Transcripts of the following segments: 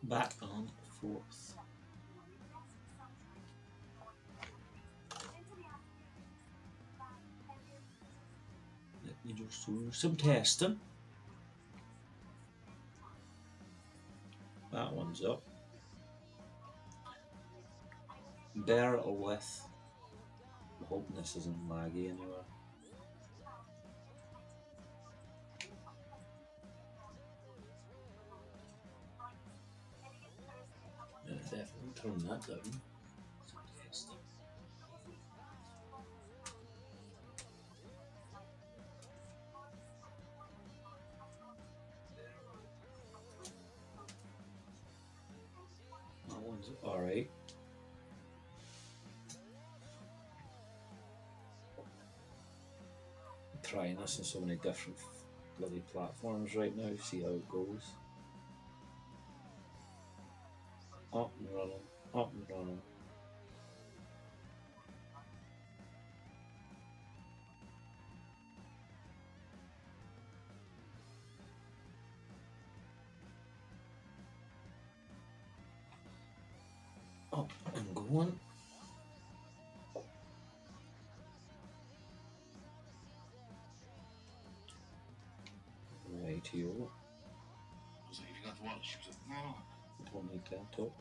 Back on fourth. Let me just do some testing. That one's up. Bear with. I'm hoping this isn't laggy anywhere. Yeah, definitely turn that down. That one's alright. Trying this on so many different bloody platforms right now, see how it goes. Up and running, up and running. Up and going. Rightio. So if you got to watch, no. Don't need that talk.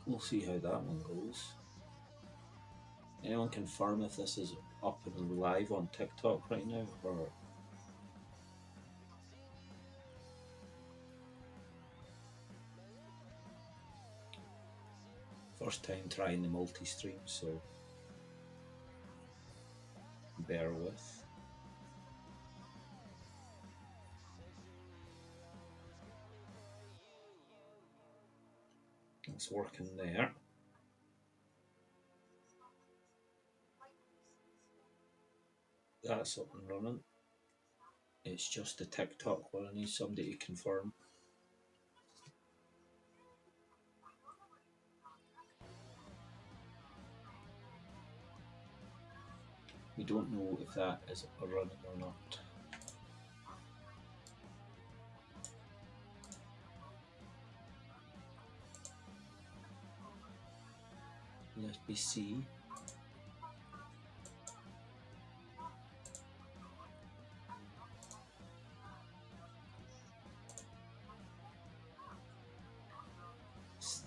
We'll see how that one goes. Anyone confirm if this is up and live on TikTok right now, or first time trying the multi-stream, so bear with. It's working there. That's up and running. It's just the TikTok one. I need somebody to confirm. We don't know if that is running or not. Let me see.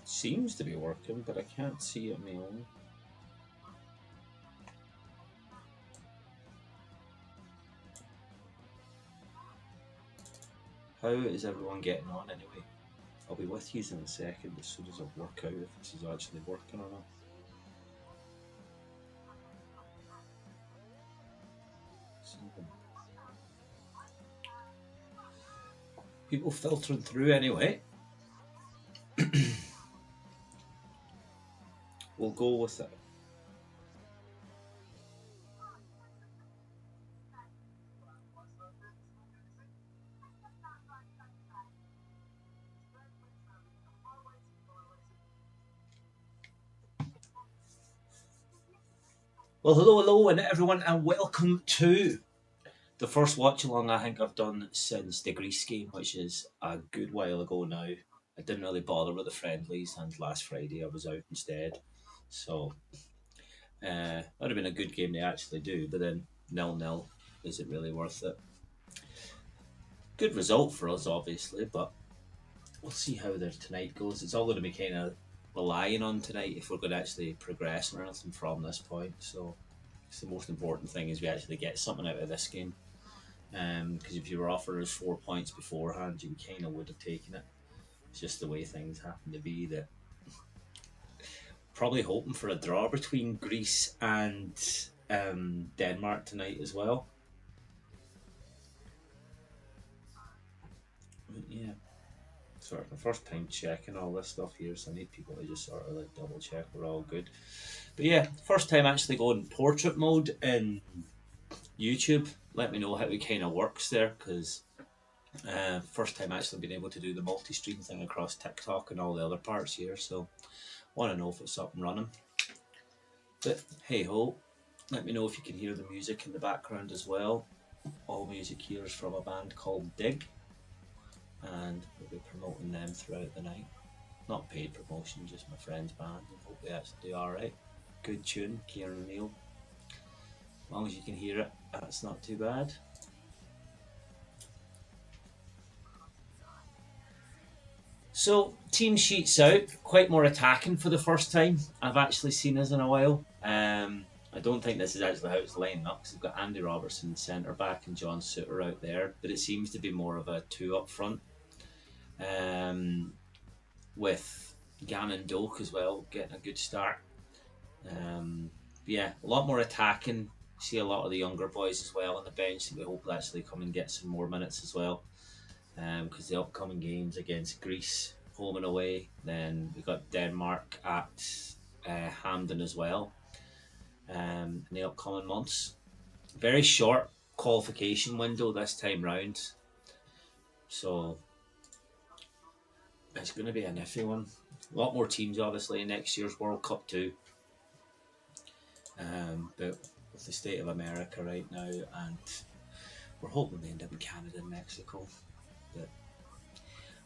Seems to be working, but I can't see it on my own. How is everyone getting on anyway? I'll be with you in a second as soon as I work out if this is actually working or not. People filtering through anyway. We'll go with it. Well, hello everyone, and welcome to the first watch-along I think I've done since the Greece game, which is a good while ago now. I didn't really bother with the friendlies, and last Friday I was out instead. So, that would have been a good game to actually do, but then 0-0, is it really worth it? Good result for us, obviously, but we'll see how their tonight goes. It's all going to be kind of relying on tonight if we're going to actually progress or anything from this point. So it's the most important thing is we actually get something out of this game. Because if you were offered us 4 points beforehand, you kind of would have taken it. It's just the way things happen to be that. Probably hoping for a draw between Greece and Denmark tonight as well. But yeah. sort of the first time checking all this stuff here, so I need people to just sort of like double check we're all good. But yeah, first time actually going portrait mode in YouTube. Let me know how it kind of works there, because first time actually being able to do the multi-stream thing across TikTok and all the other parts here, so want to know if it's up and running. But hey ho, let me know if you can hear the music in the background as well. All music here is from a band called Dig, and we'll be promoting them throughout the night. Not paid promotion, just my friend's band, and hope they actually do alright. Good tune, Kieran O'Neill. As long as you can hear it, that's not too bad. So, team sheets out, quite more attacking for the first time I've actually seen us in a while. I don't think this is actually how it's lining up, because we've got Andy Robertson centre back and John Suter out there, but it seems to be more of a two up front, with Gannon Doak as well getting a good start. Yeah, a lot more attacking. See a lot of the younger boys as well on the bench that we hope will actually come and get some more minutes as well, because the upcoming games against Greece, home and away, then we got Denmark at Hampden as well, in the upcoming months. Very short qualification window this time round, so it's going to be a nifty one. A lot more teams obviously in next year's World Cup too, but with the state of America right now, and we're hoping they end up in Canada and Mexico, but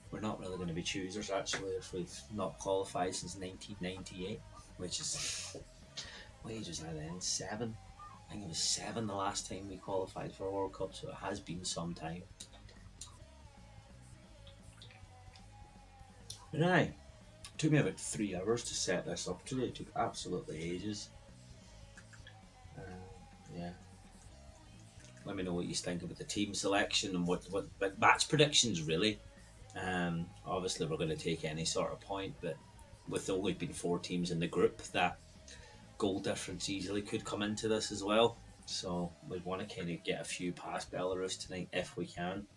we're not really going to be choosers actually if we've not qualified since 1998, which is, what age was I then? 7? I think it was 7 the last time we qualified for a World Cup, so it has been some time. But aye, it took me about 3 hours to set this up today. It took absolutely ages. Yeah. Let me know what you think about the team selection and what match predictions really. Obviously we're going to take any sort of point, but with there only been 4 teams in the group, that goal difference easily could come into this as well. So we want to kind of get a few past Belarus tonight if we can.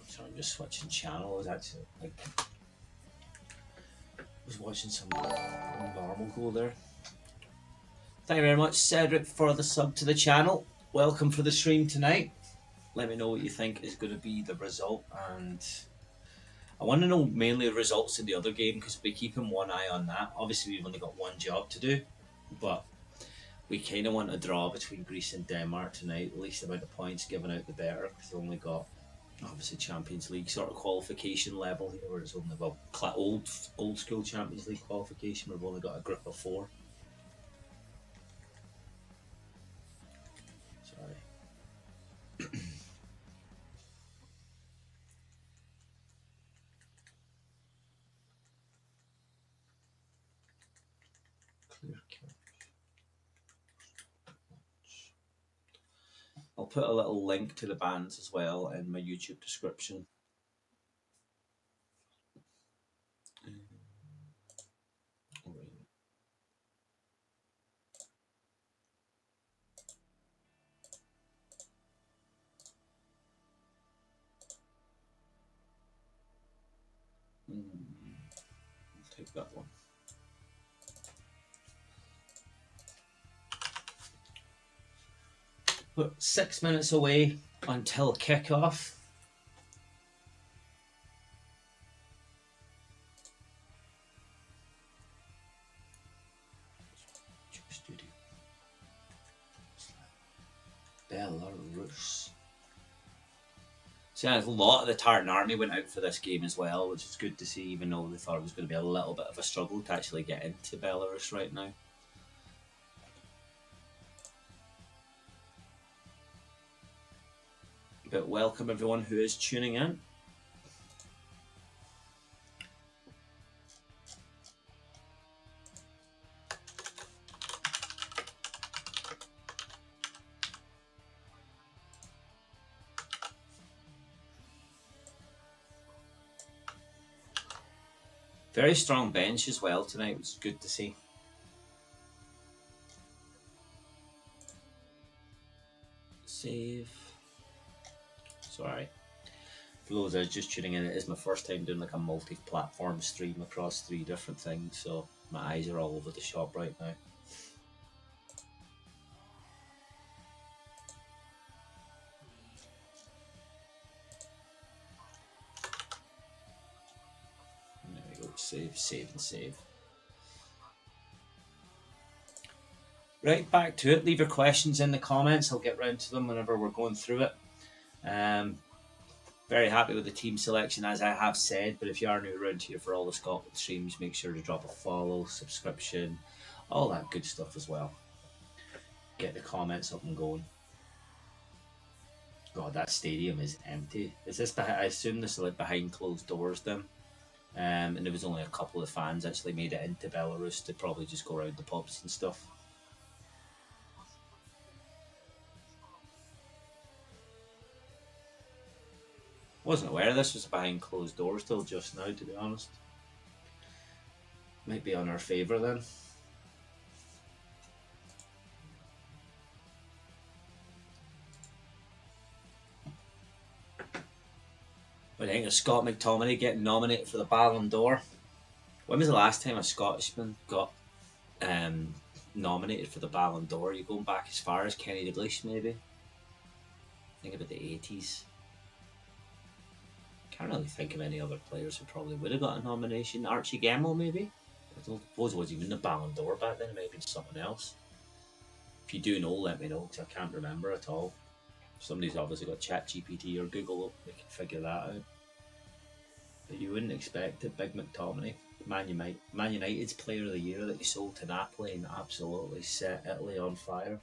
So I'm just switching channel. I was actually watching some normal goal there. Thank you very much, Cedric, for the sub to the channel. Welcome for the stream tonight. Let me know what you think is going to be the result, and I want to know mainly the results in the other game, because we're keeping one eye on that. Obviously we've only got one job to do, but we kind of want a draw between Greece and Denmark tonight. The least amount of points given out the better, because we've only got obviously Champions League sort of qualification level here, where it's only old school Champions League qualification. We've only got a group of 4. Sorry. Clear count. I'll put a little link to the bands as well in my YouTube description. I'll take that one. We're 6 minutes away until kickoff. Belarus. So yeah, a lot of the Tartan Army went out for this game as well, which is good to see, even though they thought it was going to be a little bit of a struggle to actually get into Belarus right now. But welcome everyone who is tuning in. Very strong bench as well tonight, which is good to see. Save. Sorry. For those that are just tuning in, it is my first time doing like a multi-platform stream across 3 different things, so my eyes are all over the shop right now. There we go, save, save and save. Right, back to it. Leave your questions in the comments. I'll get round to them whenever we're going through it. Very happy with the team selection, as I have said, but if you are new around here for all the Scotland streams, make sure to drop a follow, subscription, all that good stuff as well. Get the comments up and going. God, that stadium is empty. Is this I assume this is like behind closed doors then? And there was only a couple of fans actually made it into Belarus to probably just go around the pubs and stuff. Wasn't aware this was behind closed doors till just now, to be honest. Might be on our favour then. What do you think of Scott McTominay getting nominated for the Ballon d'Or? When was the last time a Scottishman got nominated for the Ballon d'Or? You're going back as far as Kenny Dalglish, maybe? Think about the 80s. Can't really think of any other players who probably would have got a nomination. Archie Gemmill, maybe? I don't suppose it wasn't even the Ballon d'Or back then. It might have been someone else. If you do know, let me know, because I can't remember at all. Somebody's obviously got ChatGPT or Google up. They can figure that out. But you wouldn't expect it. Big McTominay, Man United's Player of the Year that he sold to Napoli and absolutely set Italy on fire.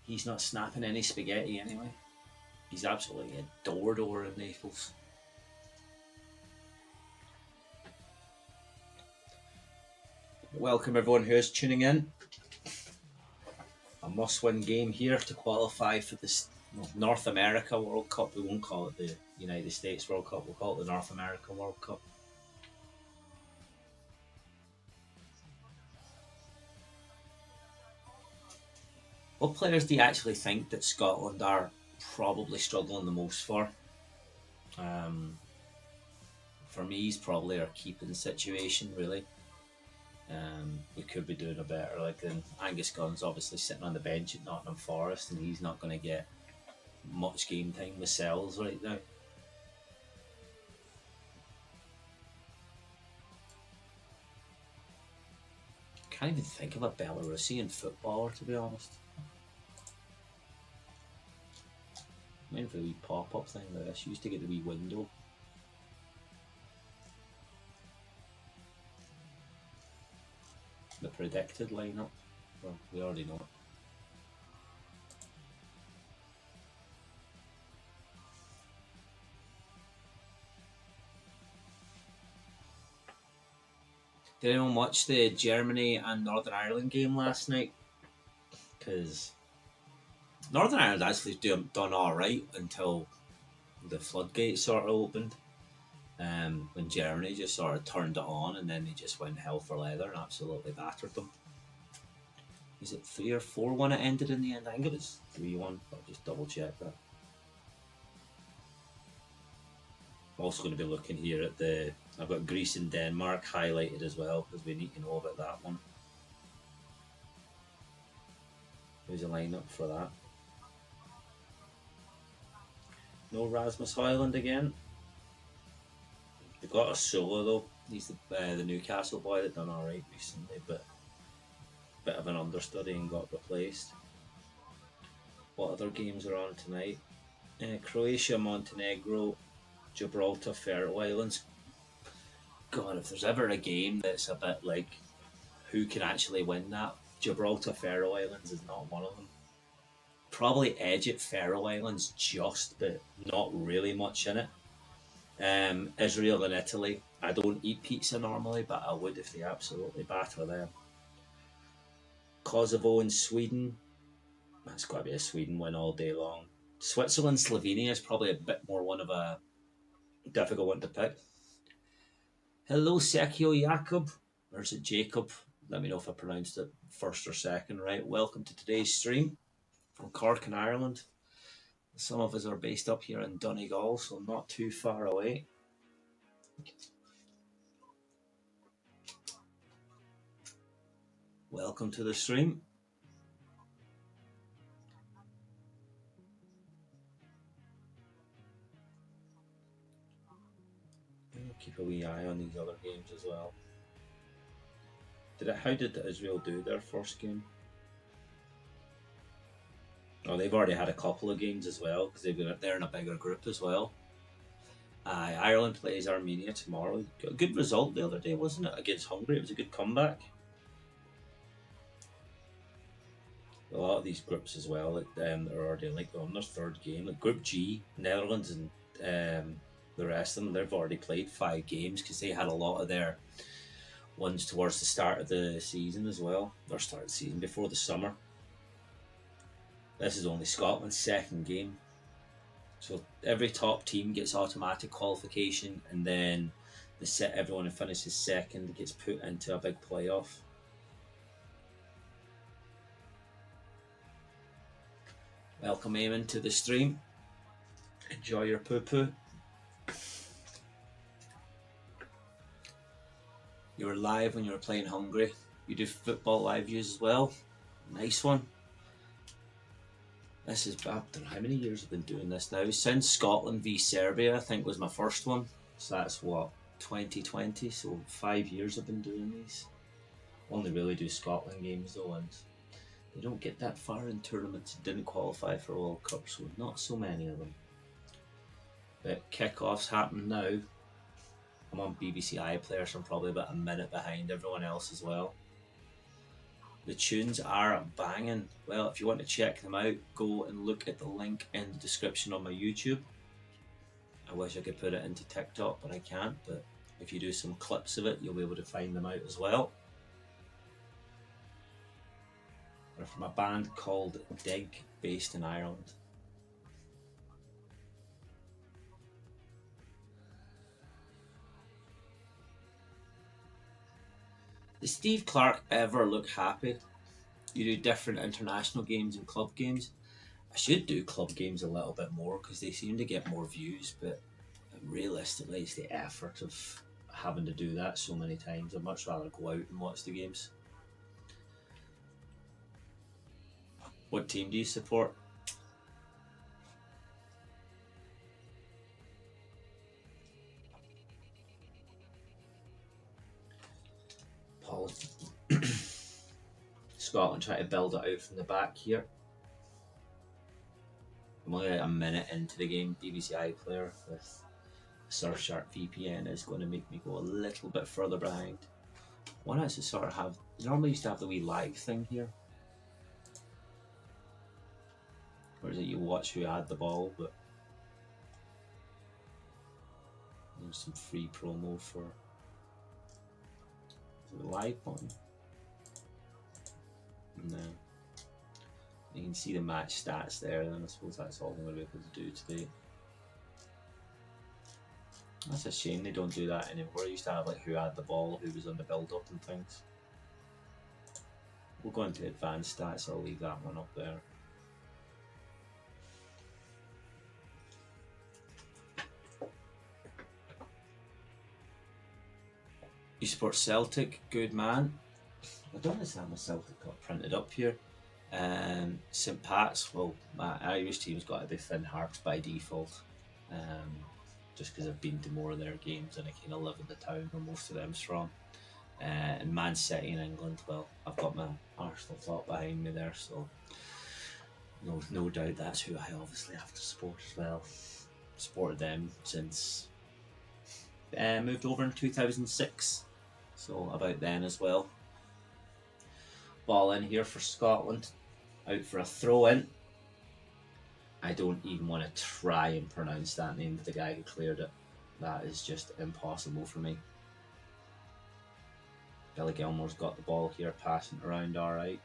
He's not snapping any spaghetti anyway. He's absolutely adored over in Naples. Welcome everyone who is tuning in. A must-win game here to qualify for this North America World Cup. We won't call it the United States World Cup, we'll call it the North America World Cup. What players do you actually think that Scotland are probably struggling the most for? For me, it's probably our keeping situation, really. We could be doing a better. Like, Angus Gunn's obviously sitting on the bench at Nottingham Forest, and he's not going to get much game time with Sells right now. Can't even think of a Belarusian footballer, to be honest. Maybe for the wee pop-up thing like this. Used to get the wee window. The predicted lineup. Well, we already know it. Did anyone watch the Germany and Northern Ireland game last night? Because Northern Ireland actually done alright until the floodgates sort of opened. When Germany just sort of turned it on, and then they just went hell for leather and absolutely battered them. Is it 3 or 4-1 it ended in the end? I think it was 3-1. I'll just double check that. I'm also going to be looking here at I've got Greece and Denmark highlighted as well, because we need to know about that one. Who's the lineup for that? No Rasmus Højlund again. They've got a solo though. He's the Newcastle boy that done alright recently, but a bit of an understudy and got replaced. What other games are on tonight? Croatia, Montenegro, Gibraltar, Faroe Islands. God, if there's ever a game that's a bit like who can actually win that, Gibraltar, Faroe Islands is not one of them. Probably edge at Faroe Islands just, but not really much in it. Israel and Italy. I don't eat pizza normally, but I would if they absolutely batter them. Kosovo and Sweden. That's got to be a Sweden win all day long. Switzerland, Slovenia is probably a bit more one of a difficult one to pick. Hello, Sergio Jacob. Or is it Jacob? Let me know if I pronounced it first or second right. Welcome to today's stream from Cork in Ireland. Some of us are based up here in Donegal, so not too far away. Welcome to the stream. I'll keep a wee eye on these other games as well. How did Israel do their first game? Oh, they've already had a couple of games as well because they're in a bigger group as well. Ireland plays Armenia tomorrow. Got a good result the other day, wasn't it? Against Hungary, it was a good comeback. A lot of these groups as well, like they're already like on their third game. Like Group G, Netherlands and the rest of them, they've already played 5 games because they had a lot of their ones towards the start of the season as well. Or start of the season before the summer. This is only Scotland's second game. So every top team gets automatic qualification, and then everyone who finishes second gets put into a big playoff. Welcome Eamon to the stream. Enjoy your poo-poo. You were live when you were playing Hungary. You do football live views as well. Nice one. This is, I don't know how many years I've been doing this now. Since Scotland v Serbia, I think was my first one. So that's what, 2020? So 5 years I've been doing these. Only really do Scotland games though, and they don't get that far in tournaments. Didn't qualify for World Cup, so not so many of them. But kickoffs happen now. I'm on BBC iPlayer, so I'm probably about a minute behind everyone else as well. The tunes are banging. Well, if you want to check them out, go and look at the link in the description on my YouTube. I wish I could put it into TikTok, but I can't. But if you do some clips of it, you'll be able to find them out as well. They're from a band called Dig, based in Ireland. Does Steve Clark ever look happy? You do different international games and club games. I should do club games a little bit more because they seem to get more views, but realistically it's the effort of having to do that so many times. I'd much rather go out and watch the games. What team do you support? Paul. Scotland try to build it out from the back here. I'm only like a minute into the game. BBC iPlayer with Surfshark VPN is going to make me go a little bit further behind. One has to sort of have. Normally used to have the wee live thing here, or is it you watch who had the ball? But there's some free promo for the live one. No. You can see the match stats there, and I suppose that's all I'm going to be able to do today. That's a shame they don't do that anymore. They used to have like who had the ball, who was on the build up and things. We'll go into advanced stats, I'll leave that one up there. You support Celtic, good man. I don't understand my Celtic got printed up here. St Pat's, well, my Irish team's got to be Finn Harps by default. Just because I've been to more of their games and I kind of live in the town where most of them's from. And Man City in England, well, I've got my Arsenal top behind me there, so no doubt that's who I obviously have to support as well. Supported them since moved over in 2006, so about then as well. Ball in here for Scotland, out for a throw in. I don't even want to try and pronounce that name of the guy who cleared it. That is just impossible for me. Billy Gilmore's got the ball here, passing around alright.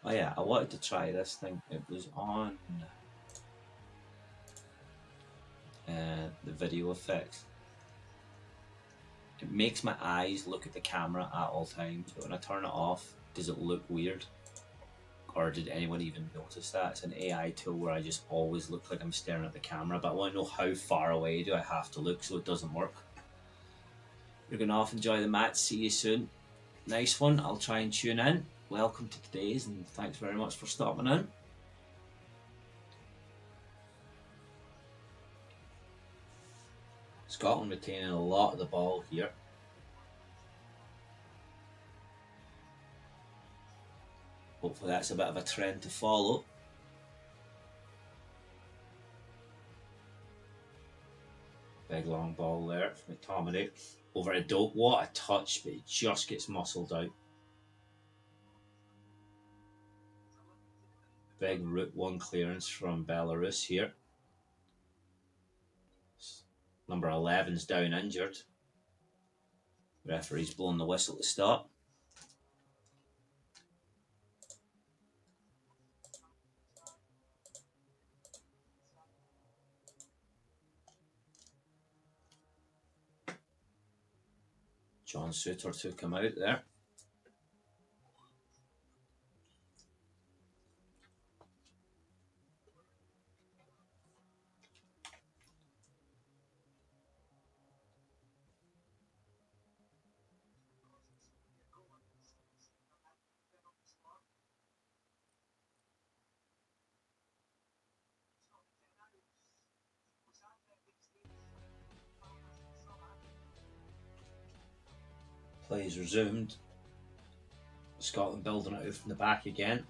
Oh yeah, I wanted to try this thing. It was on the video effects. It makes my eyes look at the camera at all times, but when I turn it off, does it look weird? Or did anyone even notice that? It's an AI tool where I just always look like I'm staring at the camera, but I want to know how far away do I have to look so it doesn't work. You're going to off enjoy the match. See you soon. Nice one. I'll try and tune in. Welcome to today's, and thanks very much for stopping in. Scotland retaining a lot of the ball here. Hopefully that's a bit of a trend to follow. Big long ball there from McTominay. Over a dope. What a touch, but it just gets muscled out. Big route one clearance from Belarus here. Number 11's down injured. Referee's blown the whistle to stop. John Suter took him out there. Play's resumed. Scotland building it out from the back again.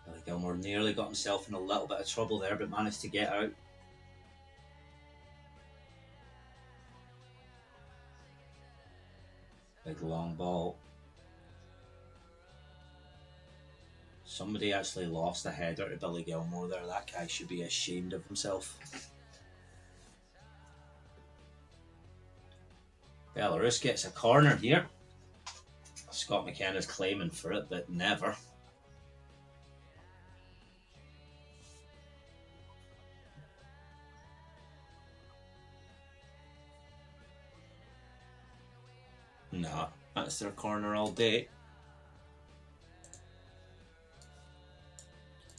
Billy Gilmore nearly got himself in a little bit of trouble there, but managed to get out. Big long ball. Somebody actually lost a header to Billy Gilmore there. That guy should be ashamed of himself. Belarus gets a corner here. Scott McKenna's claiming for it, but never. Nah, that's their corner all day.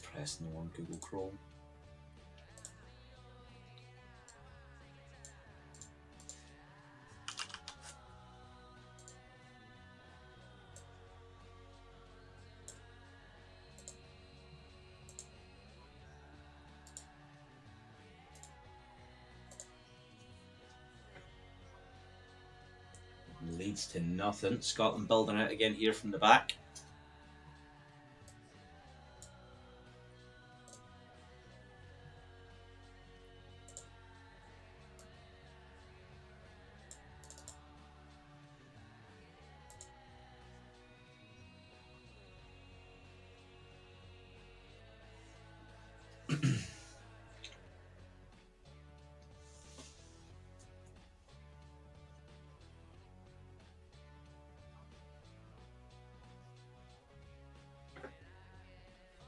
Press no on Google Chrome. Leads to nothing. Scotland building out again here from the back.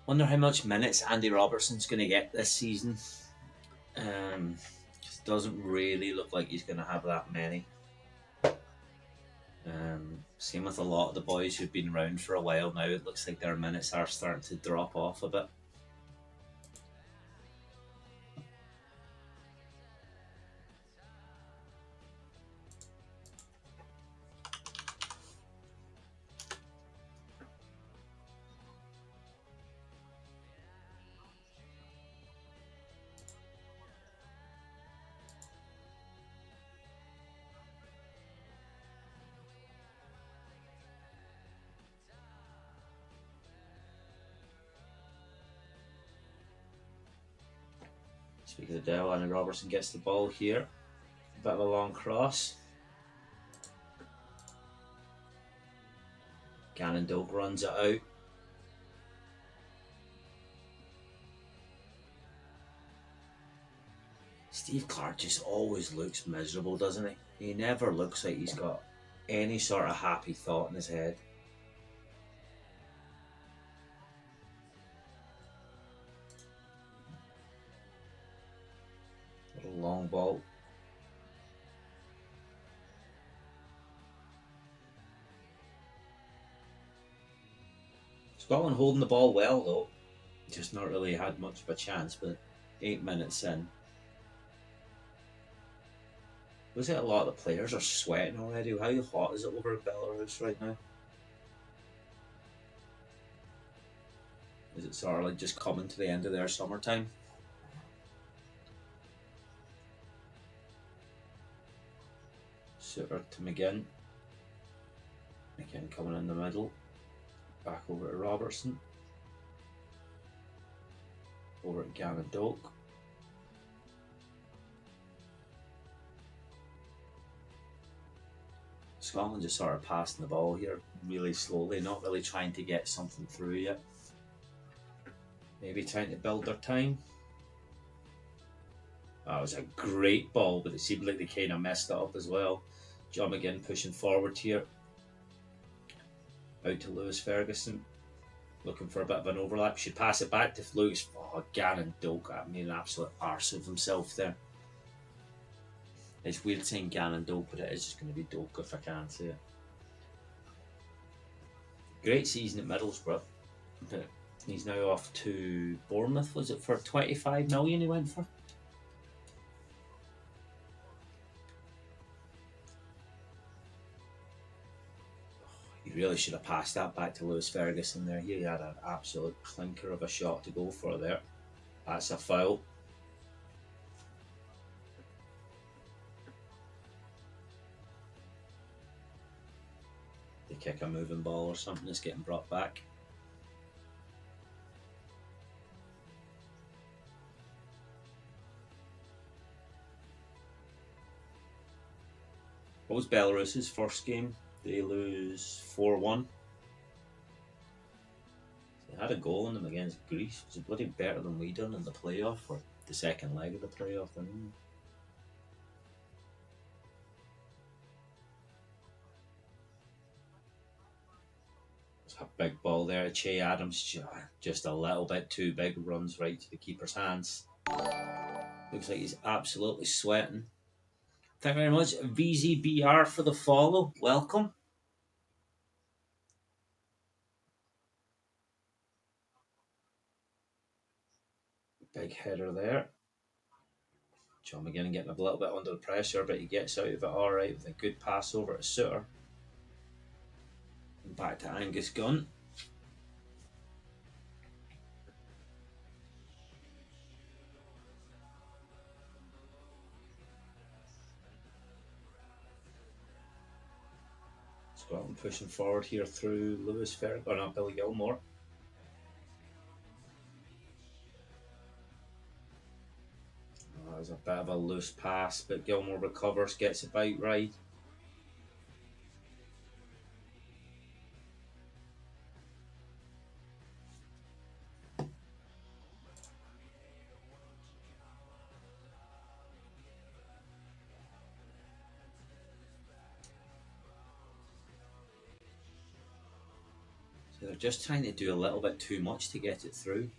Wonder how much minutes Andy Robertson's going to get this season. Doesn't really look like he's going to have that many. Same with a lot of the boys who've been around for a while now. It looks like their minutes are starting to drop off a bit. Speaking of the devil, Andy Robertson gets the ball here. A bit of a long cross. Gannon Doak runs it out. Steve Clark just always looks miserable, doesn't he? He never looks like he's got any sort of happy thought in his head. ball. Scotland holding the ball well though, just not really had much of a chance, but 8 minutes in. Looks like a lot of the players are sweating already. How hot is it over in Belarus right now? Is it sort of like just coming to the end of their summertime? Suter to McGinn. McGinn coming in the middle. Back over to Robertson. Over to Gannon Doak. Scotland just sort of passing the ball here really slowly, not really trying to get something through yet. Maybe trying to build their time. That was a great ball, but it seemed like they kind of messed it up as well. John McGinn pushing forward here. Out to Lewis Ferguson. Looking for a bit of an overlap. Should pass it back to Lewis. Oh, Gannon Doak made an absolute arse of himself there. It's weird saying Gannon Doak, but it is just going to be Doak if I can say it. Great season at Middlesbrough. But he's now off to Bournemouth. Was it for 25 million he went for? He really should have passed that back to Lewis Ferguson there. He had an absolute clinker of a shot to go for there. That's a foul. They kick a moving ball or something that's getting brought back. What was Belarus's first game? They lose 4-1. They had a goal in them against Greece, which is bloody better than we done in the playoff, or the second leg of the playoff. It's a big ball there. Che Adams just a little bit too big, runs right to the keeper's hands. Looks like he's absolutely sweating. Thank you very much, VZBR, for the follow. Welcome. Big header there. John McGinn getting a little bit under the pressure, but he gets out of it alright with a good pass over to Suter. And back to Angus Gunn. Scotland pushing forward here through Lewis Ferguson, or not, Billy Gilmore. There's a bit of a loose pass, but Gilmore recovers, gets it about right. So they're just trying to do a little bit too much to get it through.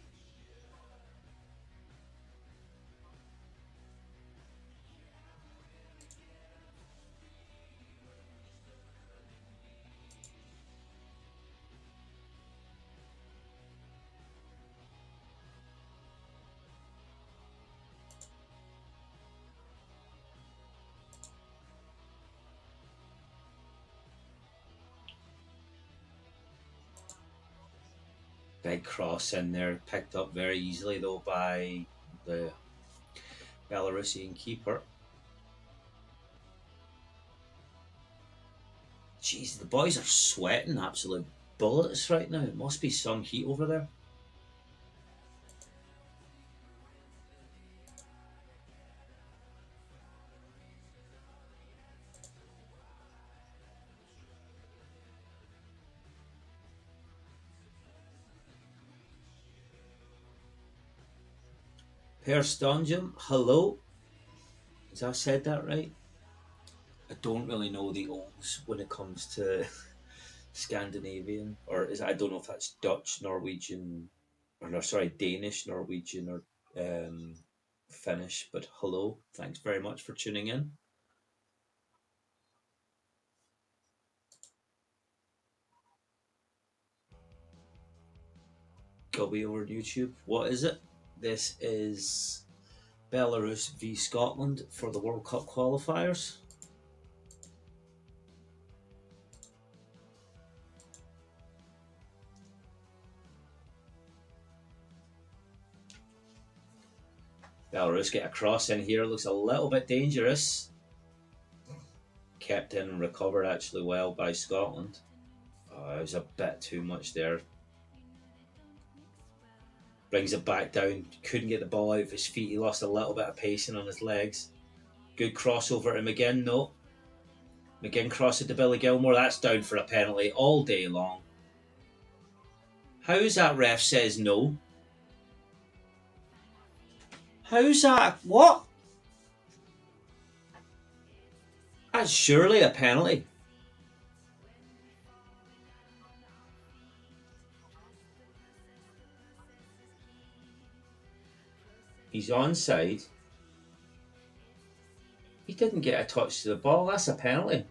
Big cross in there, picked up very easily though by the Belarusian keeper. Jeez, the boys are sweating absolute bullets right now. It must be some heat over there. Per Stonjum, hello. Has I said that right? I don't really know the O's when it comes to Scandinavian, or I don't know if that's Dutch, Norwegian, or no, sorry, Danish, Norwegian, or finish, but hello. Thanks very much for tuning in. Gobby over YouTube. What is it? This is Belarus v Scotland for the World Cup qualifiers. Belarus get a cross in here, looks a little bit dangerous. Kept in and recovered actually well by Scotland. Oh, it was a bit too much there. Brings it back down, couldn't get the ball out of his feet, he lost a little bit of pacing on his legs. Good crossover to McGinn, no. McGinn crossed it to Billy Gilmore, that's down for a penalty all day long. How's that ref says no? How's that? What? That's surely a penalty. He's onside. He didn't get a touch to the ball. That's a penalty.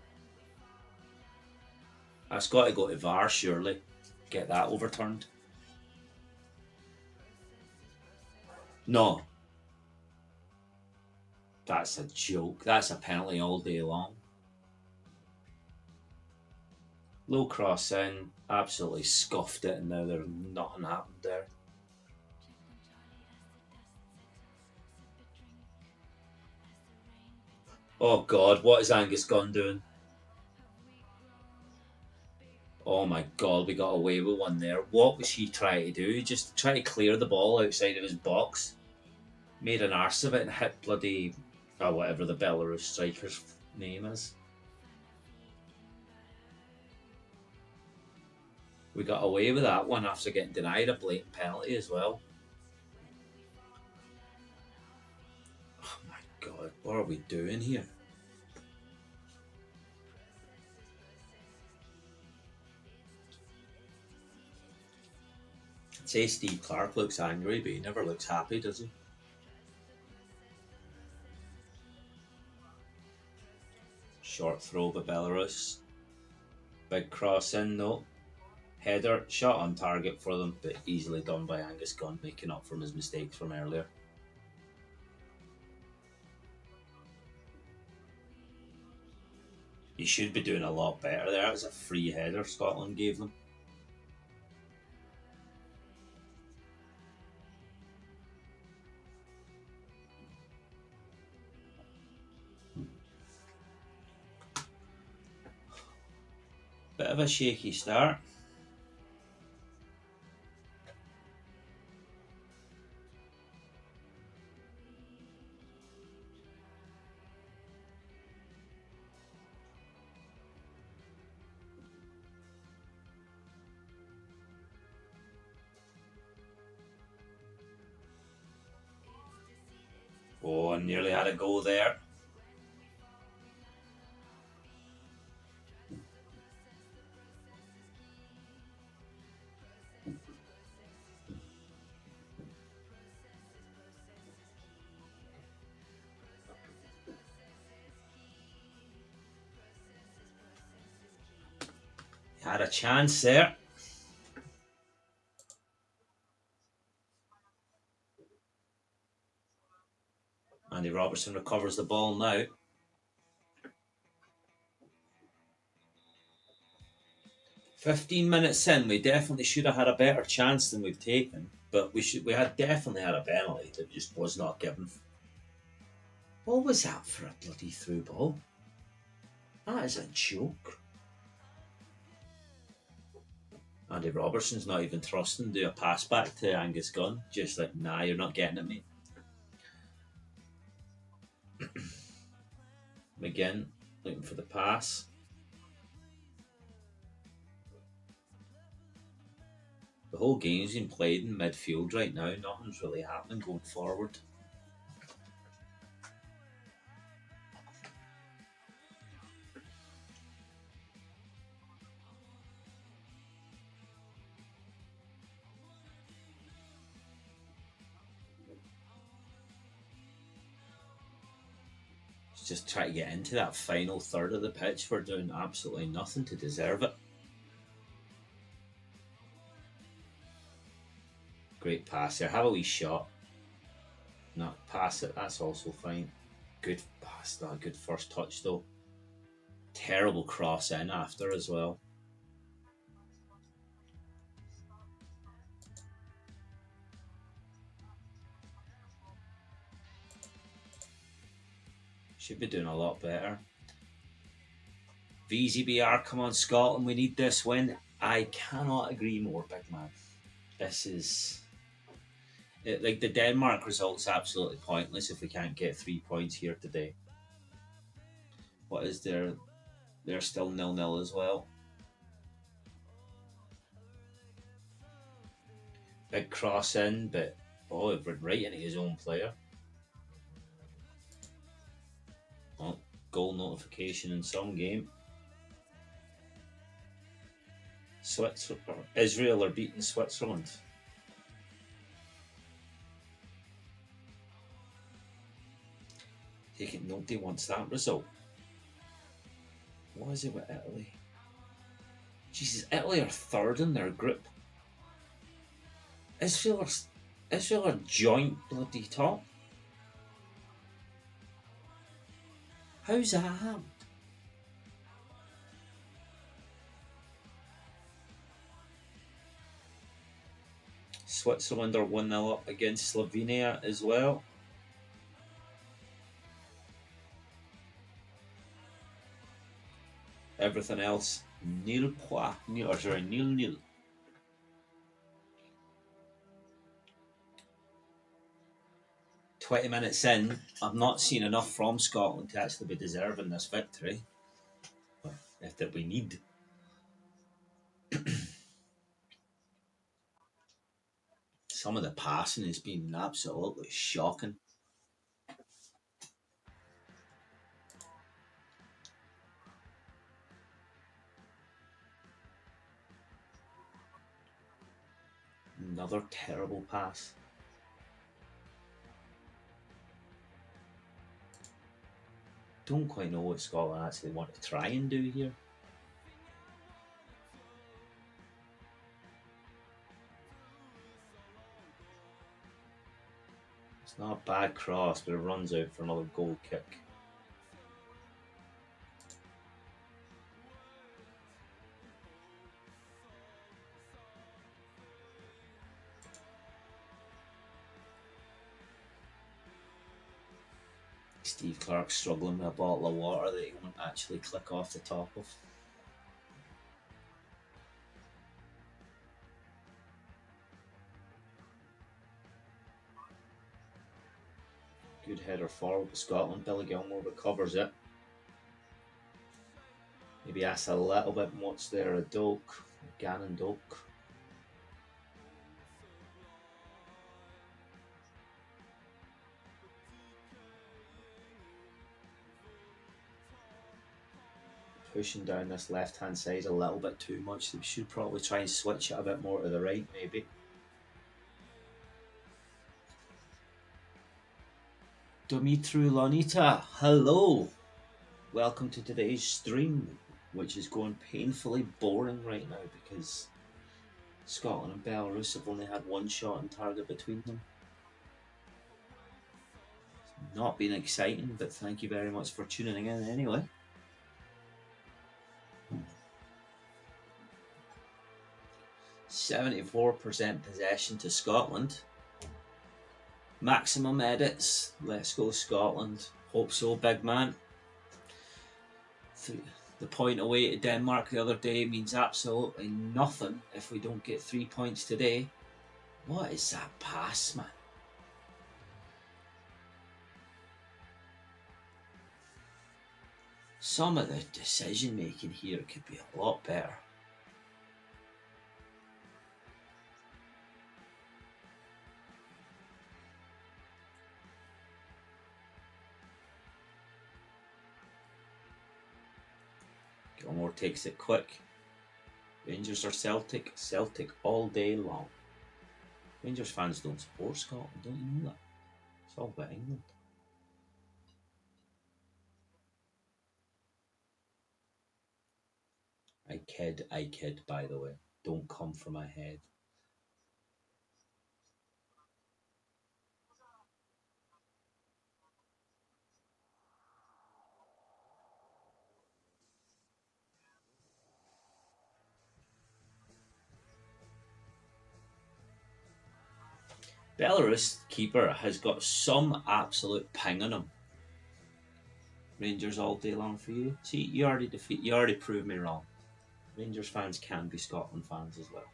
That's got to go to VAR, surely. Get that overturned. No. That's a joke. That's a penalty all day long. Low cross in. Absolutely scuffed it, and now there's nothing happened there. Oh God, what is Angus Gunn doing? Oh my God, we got away with one there. What was he trying to do? Just try to clear the ball outside of his box. Made an arse of it and hit bloody, or whatever the Belarus striker's name is. We got away with that one after getting denied a blatant penalty as well. Oh my God, what are we doing here? I'd say Steve Clark looks angry, but he never looks happy, does he? Short throw by Belarus. Big cross in, no. Header, shot on target for them, but easily done by Angus Gunn, making up from his mistakes from earlier. He should be doing a lot better there. It was a free header Scotland gave them. Bit of a shaky start. Oh, nearly had a goal there. Had a chance there. Andy Robertson recovers the ball now. "15 minutes in, we definitely should have had a better chance than we've taken, but we had definitely had a penalty that just was not given." What was that for a bloody through ball? That is a joke. Andy Robertson's not even thrusting to do a pass back to Angus Gunn. Just like, nah, you're not getting at me. McGinn looking for the pass. The whole game's been played in midfield right now. Nothing's really happening going forward. just try to get into that final third of the pitch. We're doing absolutely nothing to deserve it. Great pass there. Have a wee shot. Not pass it. That's also fine. Good pass. Not a good first touch though. Terrible cross in after as well. Should be doing a lot better. VZBR, come on Scotland, we need this win. I cannot agree more, big man. This is... like the Denmark result's absolutely pointless if we can't get 3 points here today. What is there? They're still 0-0 as well. Big cross in, but oh, it went right into his own player. Well, goal notification in some game. Israel are beating Switzerland. Take it, nobody wants that result. What is it with Italy? Jesus, Italy are third in their group. Israel are joint bloody top. How's that happened? Switzerland are 1-0 up against Slovenia as well. Everything else, nil. 20 minutes in, I've not seen enough from Scotland to actually be deserving this victory. But if that we need. Some of the passing has been absolutely shocking. Another terrible pass. Don't quite know what Scotland actually want to try and do here. It's not a bad cross, but it runs out for another goal kick. Steve Clark struggling with a bottle of water that he won't actually click off the top of. Good header forward to Scotland. Billy Gilmore recovers it. Maybe asks a little bit much there of Doak. Gannon Doak. Pushing down this left hand side a little bit too much. We should probably try and switch it a bit more to the right, maybe. Dumitru Lonita, hello. Welcome to today's stream, which is going painfully boring right now because Scotland and Belarus have only had one shot on target between them. It's not been exciting, but thank you very much for tuning in anyway. %74% possession to Scotland. Maximum edits. Let's go Scotland. Hope so, big man. The point away to Denmark the other day means absolutely nothing if we don't get 3 points today. What is that pass, man? Some of the decision making here could be a lot better. Gilmore takes it quick. Rangers are Celtic. Celtic all day long. Rangers fans don't support Scotland, don't you know that? It's all about England. I kid, by the way. Don't come for my head. Belarus keeper has got some absolute ping on him. Rangers all day long for you. See, you already proved me wrong. Rangers fans can be Scotland fans as well.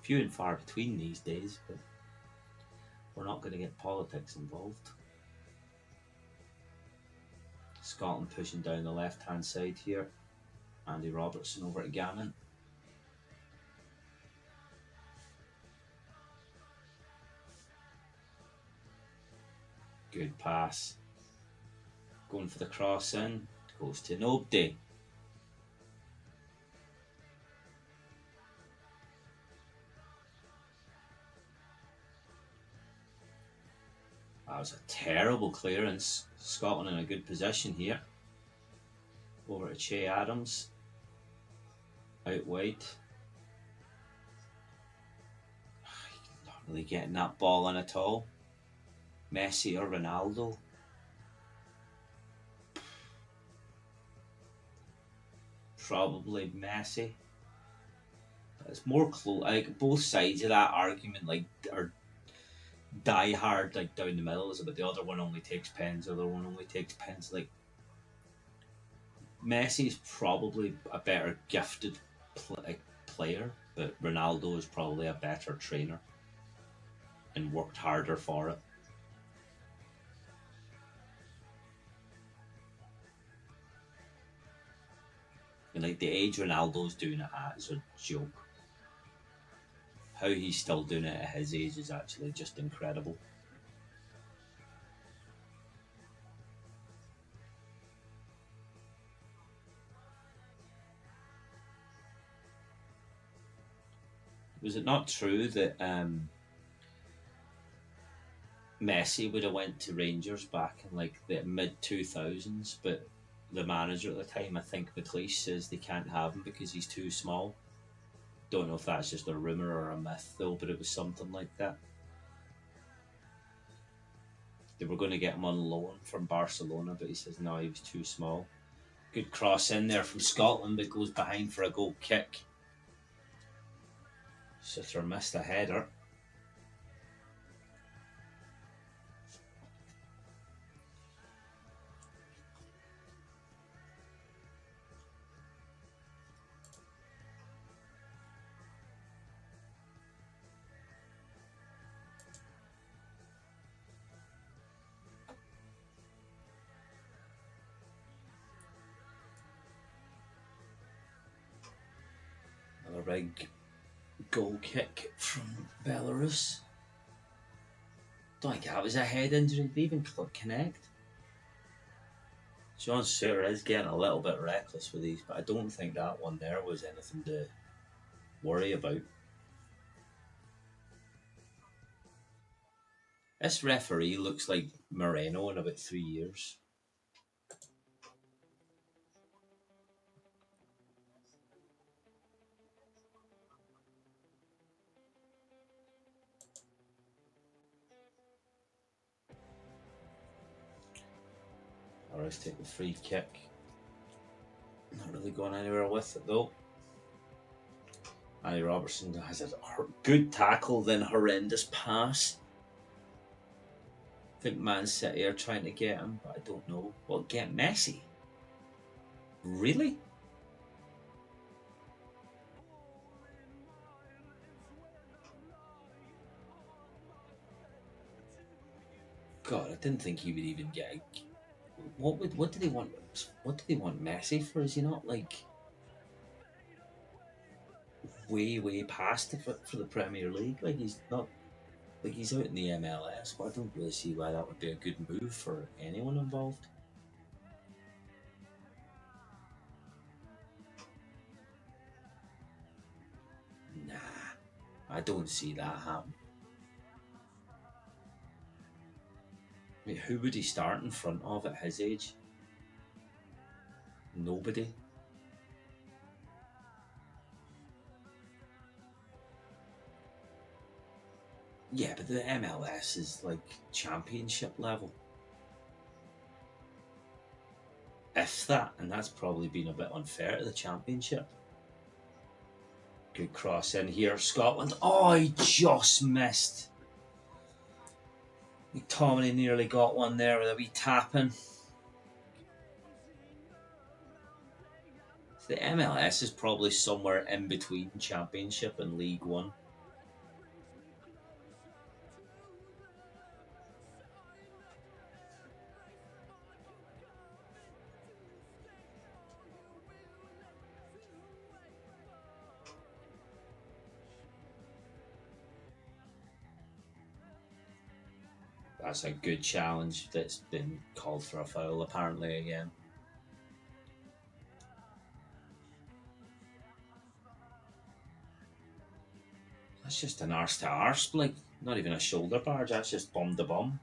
Few and far between these days, but we're not going to get politics involved. Scotland pushing down the left-hand side here. Andy Robertson over to Gannon. Good pass. Going for the cross in. Goes to nobody. That was a terrible clearance. Scotland in a good position here. Over to Che Adams. Out wide. Not really getting that ball in at all. Messi or Ronaldo. Probably Messi. It's more close. Like both sides of that argument, like are die hard, like down the middle. Is about the other one only takes pens, the other one only takes pens. Like Messi's probably a better gifted player, but Ronaldo is probably a better trainer and worked harder for it. And like the age Ronaldo's doing it at is a joke. How he's still doing it at his age is actually just incredible. Was it not true that Messi would have went to Rangers back in like the mid 2000s, but the manager at the time, I think McLeish, says they can't have him because he's too small. Don't know if that's just a rumour or a myth though, but it was something like that. They were going to get him on loan from Barcelona, but he says no, he was too small. Good cross in there from Scotland, but goes behind for a goal kick. Sitter missed a header. Another big goal kick from Belarus. Don't think that was a head injury. Did they even connect? John Suter is getting a little bit reckless with these, but I don't think that one there was anything to worry about. This referee looks like Moreno in about 3 years. Let's take the free kick. Not really going anywhere with it though. Andy Robertson has a good tackle, then horrendous pass. I think Man City are trying to get him, but I don't know. Well, get Messi? Really? God, I didn't think he would even get. What do they want? What do they want Messi for? Is he not like way past it for the Premier League? Like he's not. Like he's out in the MLS, but I don't really see why that would be a good move for anyone involved. Nah, I don't see that happen. I mean, who would he start in front of at his age? Nobody. Yeah, but the MLS is like championship level. If that, and that's probably been a bit unfair to the championship. Good cross in here, Scotland. Oh, he just missed. McTominay nearly got one there with a wee tapping. The MLS is probably somewhere in between Championship and League One. That's a good challenge that's been called for a foul apparently again. That's just an arse to arse, like not even a shoulder barge, that's just bum to bum.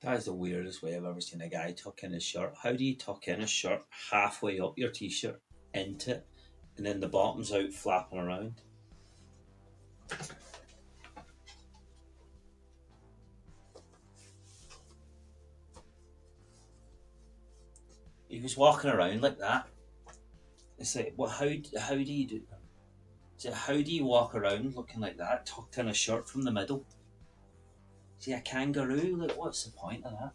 That is the weirdest way I've ever seen a guy tuck in his shirt. How do you tuck in a shirt halfway up your t-shirt into it and then the bottom's out flapping around? He was walking around like that. It's like, well, how do you do? So how do you walk around looking like that, tucked in a shirt from the middle? See, a kangaroo? Like, what's the point of that?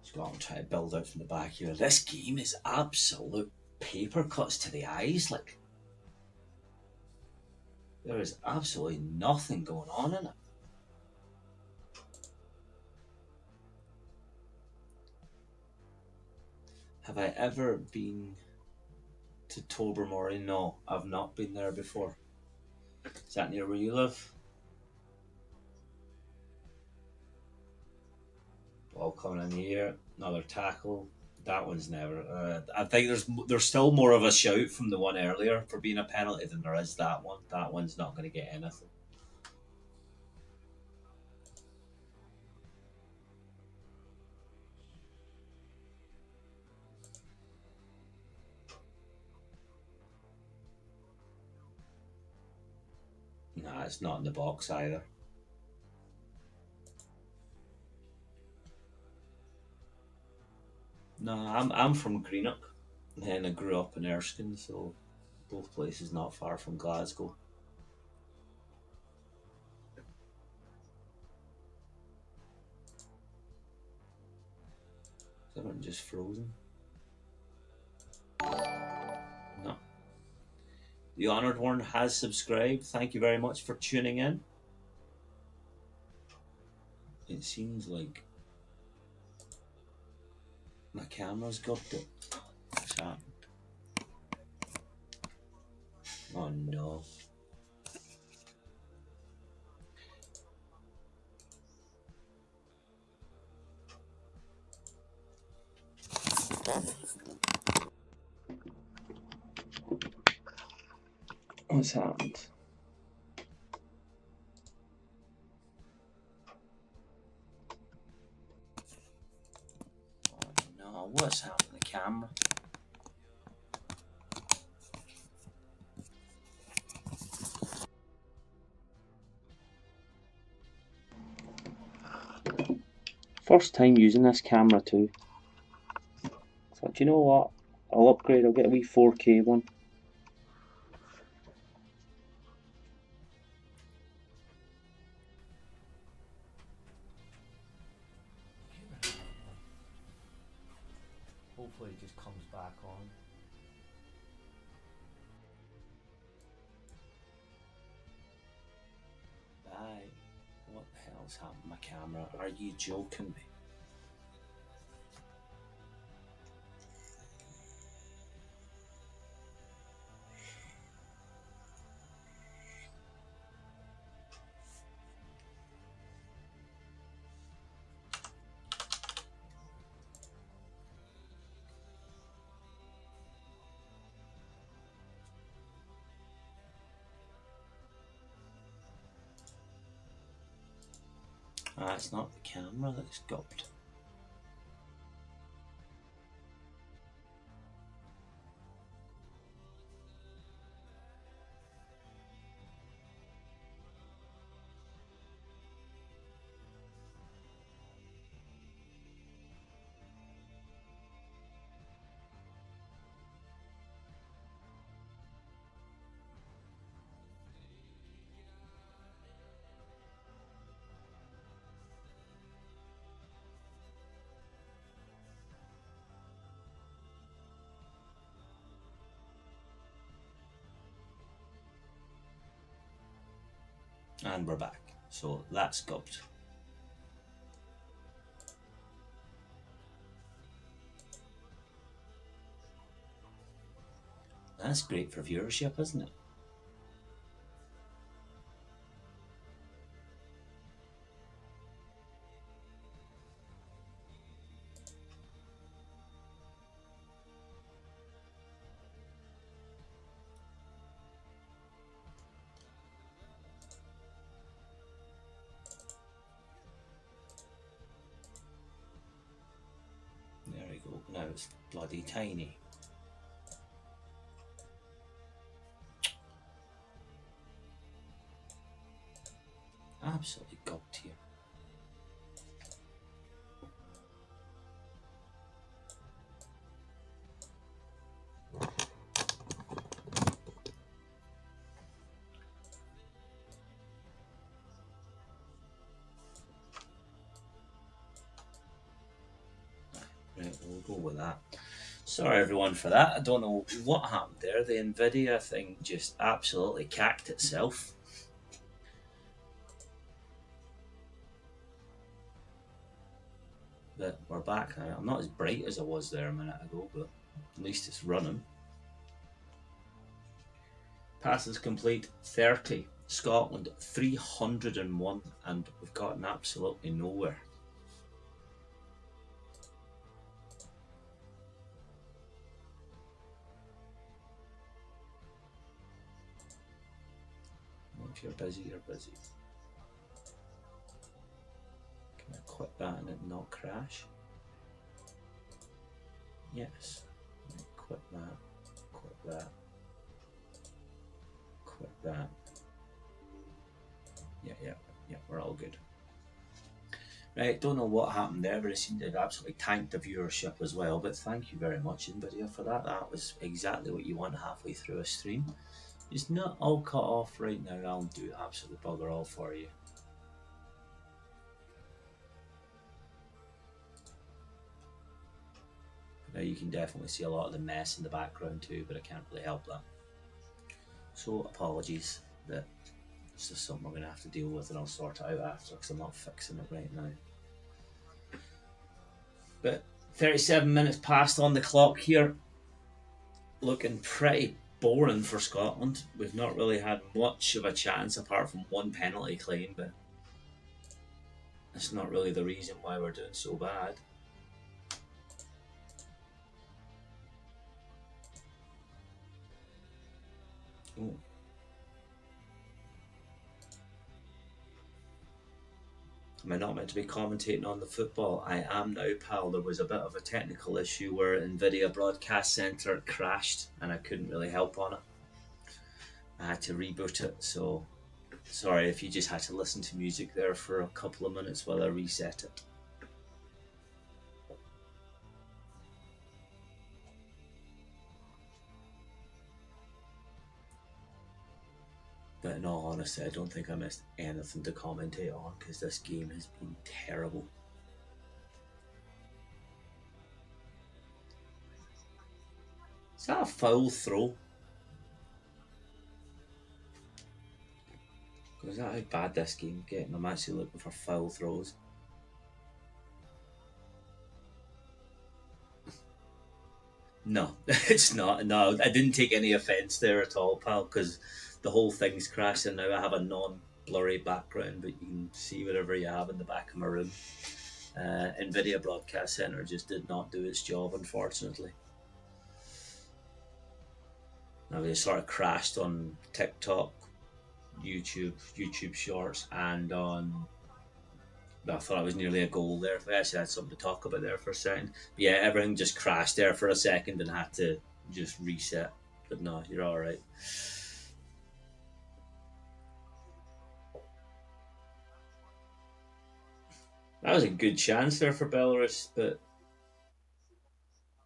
Scotland trying to build out from the back here. This game is absolute paper cuts to the eyes. Like, there is absolutely nothing going on in it. Have I ever been to Tobermory? No, I've not been there before. Is that near where you live? Ball coming in the air, another tackle. That one's never. I think there's still more of a shout from the one earlier for being a penalty than there is that one. That one's not going to get anything. Nah, it's not in the box either. No, I'm from Greenock, and I grew up in Erskine, so both places not far from Glasgow. Is everyone just frozen? No. The Honoured One has subscribed. Thank you very much for tuning in. It seems like my camera's got it. What's happened? Oh no. What's happened? Oh no, what's happened to the camera? First time using this camera too. So do you know what? I'll upgrade, I'll get a wee 4K one. Hopefully it just comes back on. hell's happened to my camera? Are you joking me? It's not the camera that's gobbed. And we're back. So that's gobbed. That's great for viewership, isn't it? There we go. Now it's bloody tiny. Absolutely gobbed here. Right, we'll go with that. Sorry everyone for that. I don't know what happened there. The Nvidia thing just absolutely cacked itself. But we're back now. I'm not as bright as I was there a minute ago, but at least it's running. Passes complete 30. Scotland 301, and we've gotten absolutely nowhere. If you're busy, you're busy. Can I quit that and it not crash? Yes. Quit that. Quit that. Quit that. Yeah, we're all good. Right, don't know what happened there, but it seemed to have absolutely tanked the viewership as well. But thank you very much, Nvidia, for that. That was exactly what you want halfway through a stream. It's not all cut off right now. I'll do absolute bugger all for you. Now you can definitely see a lot of the mess in the background too, but I can't really help that. So apologies, that it's just something we're going to have to deal with, and I'll sort it out after because I'm not fixing it right now. But 37 minutes past on the clock here. Looking pretty boring for Scotland. We've not really had much of a chance apart from one penalty claim, but that's not really the reason why we're doing so bad. Ooh. Am I not meant to be commentating on the football? I am now, pal. There was a bit of a technical issue where Nvidia Broadcast Centre crashed and I couldn't really help on it. I had to reboot it, so sorry if you just had to listen to music there for a couple of minutes while I reset it. But in all honesty, I don't think I missed anything to commentate on because this game has been terrible. Is that a foul throw? Was that how bad this game's getting? I'm actually looking for foul throws. No, it's not. No, I didn't take any offence there at all, pal, because the whole thing's crashing now. I have a non-blurry background, but you can see whatever you have in the back of my room. NVIDIA Broadcast Center just did not do its job, unfortunately. Now they sort of crashed on TikTok, YouTube Shorts, and on. I thought it was nearly a goal there. We actually had something to talk about there for a second. But yeah, everything just crashed there for a second and had to just reset. But no, you're all right. That was a good chance there for Belarus, but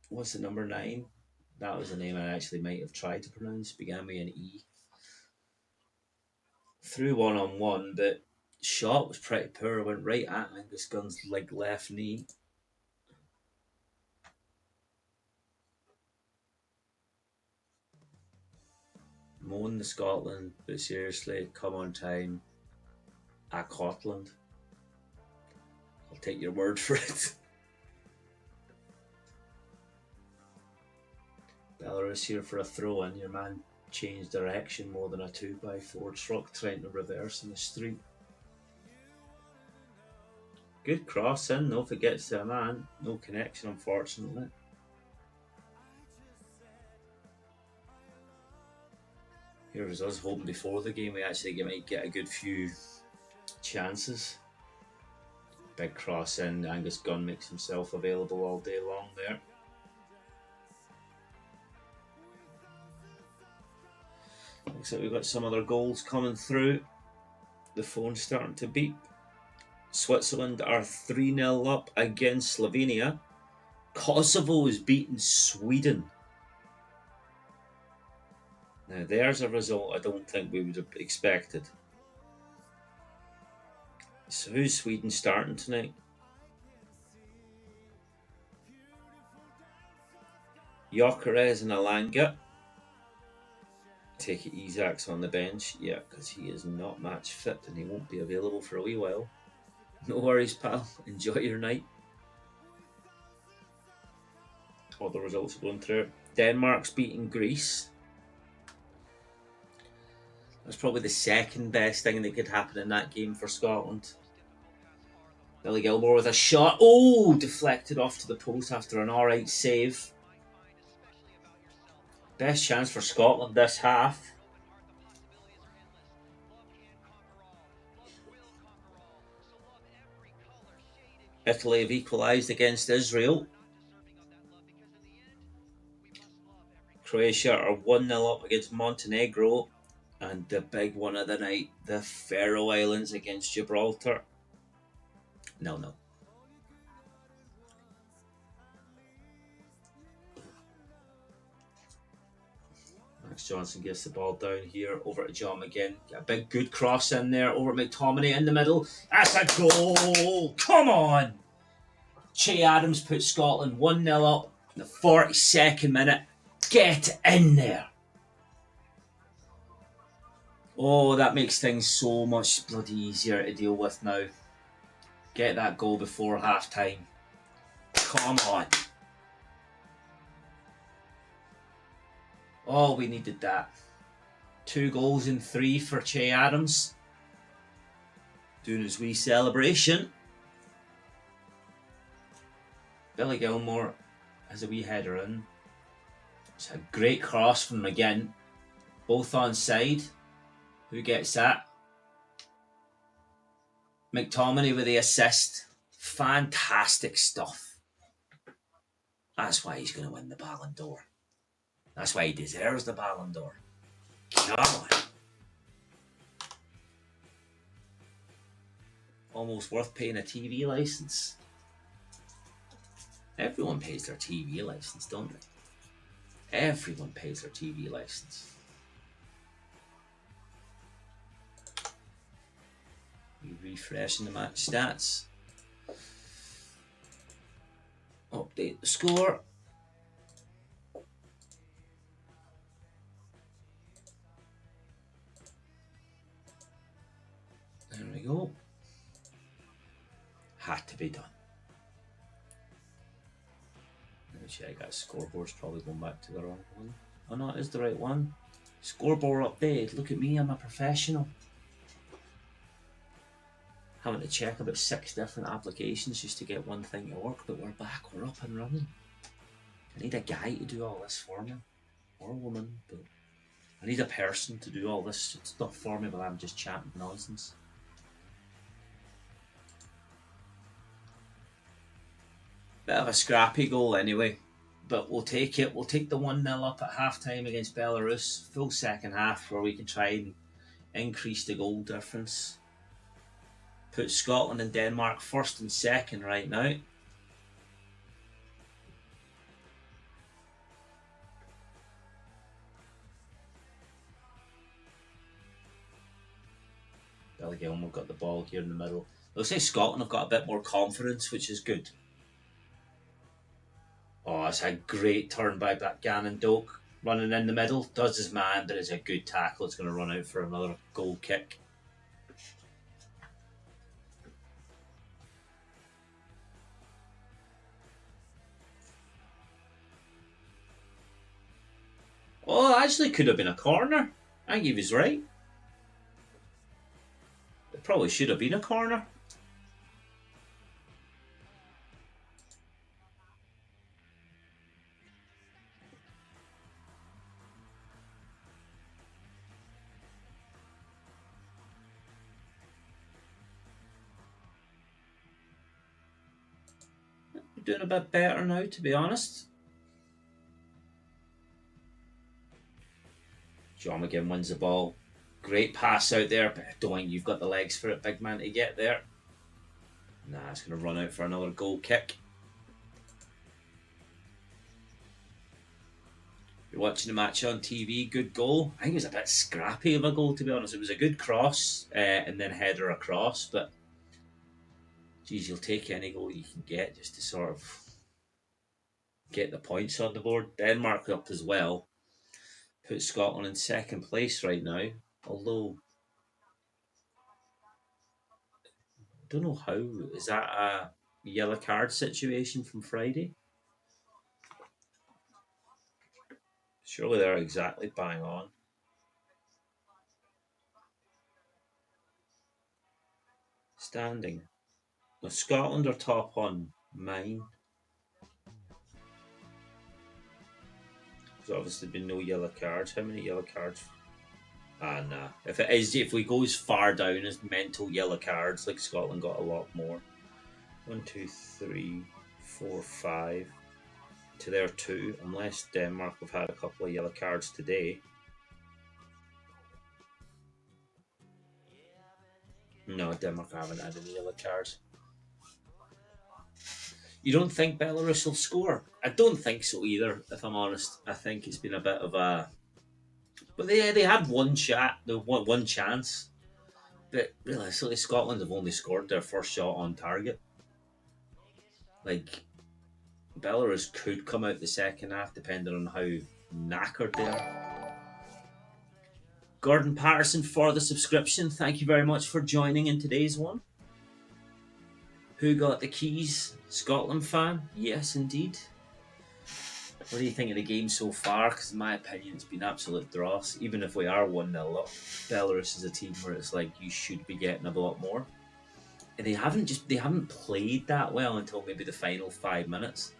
what's the number 9? That was the name I actually might have tried to pronounce. Began with an E. Threw 1-on-1, but shot was pretty poor. Went right at Angus Gunn's like left knee. Moan the Scotland, but seriously, come on time. At Scotland. I'll take your word for it. Belarus here for a throw in. Your man changed direction more than a 2x4 truck trying to reverse in the street. Good cross in, though, if it gets to a man. No connection, unfortunately. Here was us hoping before the game we actually might get a good few chances. Big cross in. Angus Gunn makes himself available all day long there. Looks like we've got some other goals coming through. The phone's starting to beep. Switzerland are 3-0 up against Slovenia. Kosovo is beating Sweden. Now there's a result I don't think we would have expected. So who's Sweden starting tonight? Gyökeres and Alanga. Take it Isak's on the bench. Yeah, because he is not match fit and he won't be available for a wee while. No worries, pal. Enjoy your night. All the results are going through. Denmark's beating Greece. That's probably the second best thing that could happen in that game for Scotland. Billy Gilmore with a shot. Oh, deflected off to the post after an alright save. Best chance for Scotland this half. Italy have equalised against Israel. Croatia are 1-0 up against Montenegro. And the big one of the night, the Faroe Islands against Gibraltar. No. Max Johnson gets the ball down here over to John McGinn. Got a big good cross in there over McTominay in the middle. That's a goal! Come on! Che Adams puts Scotland 1-0 up in the 42nd minute. Get in there! Oh, that makes things so much bloody easier to deal with now. Get that goal before half time. Come on. Oh, we needed that. 2 goals in 3 for Che Adams. Doing his wee celebration. Billy Gilmore has a wee header in. It's a great cross from McGinn. Both onside. Who gets that? McTominay with the assist. Fantastic stuff. That's why he's going to win the Ballon d'Or. That's why he deserves the Ballon d'Or. Come on. Almost worth paying a TV license. Everyone pays their TV license, don't they? Everyone pays their TV license. Refreshing the match stats. Update the score. go. Had to be done. Let me check that scoreboard's probably going back to the wrong one. Oh no, it is the right one. Scoreboard updated. Look at me, I'm a professional. Having to check about 6 different applications just to get one thing to work, but we're back, we're up and running. I need a guy to do all this for me, or a woman, but I need a person to do all this stuff for me while I'm just chatting nonsense. Bit of a scrappy goal anyway, but we'll take it. We'll take the 1-0 up at half time against Belarus, full second half where we can try and increase the goal difference. Put Scotland and Denmark first and second right now. Belgium have got the ball here in the middle. Looks like Scotland have got a bit more confidence, which is good. Oh, it's a great turn by Gannon Doak. Running in the middle, does his man, but it's a good tackle. It's going to run out for another goal kick. Oh, actually could have been a corner. I think he was right. It probably should have been a corner. We're doing a bit better now, to be honest. John McGinn wins the ball. Great pass out there, but I don't think you've got the legs for it, big man, to get there. Nah, it's going to run out for another goal kick. You're watching the match on TV, good goal. I think it was a bit scrappy of a goal, to be honest. It was a good cross and then header across, but geez, you'll take any goal you can get just to sort of get the points on the board. Denmark up as well. Put Scotland in second place right now, although I don't know how. Is that a yellow card situation from Friday? Surely they're exactly bang on. Standing. Now Scotland are top on mine. There's obviously been no yellow cards. How many yellow cards? Ah, nah. If we go as far down as mental yellow cards, like Scotland got a lot more. 1, 2, 3, 4, 5. To their 2, unless Denmark have had a couple of yellow cards today. No, Denmark haven't had any yellow cards. You don't think Belarus will score? I don't think so either, if I'm honest. I think it's been a bit of a... But they had one chance. But realistically, Scotland have only scored their first shot on target. Like, Belarus could come out the second half, depending on how knackered they are. Gordon Patterson for the subscription. Thank you very much for joining in today's one. Who got the keys? Scotland fan? Yes, indeed. What do you think of the game so far? Because in my opinion, it's been absolute dross. Even if we are 1-0 up, Belarus is a team where it's like you should be getting a lot more. And they haven't played that well until maybe the final 5 minutes.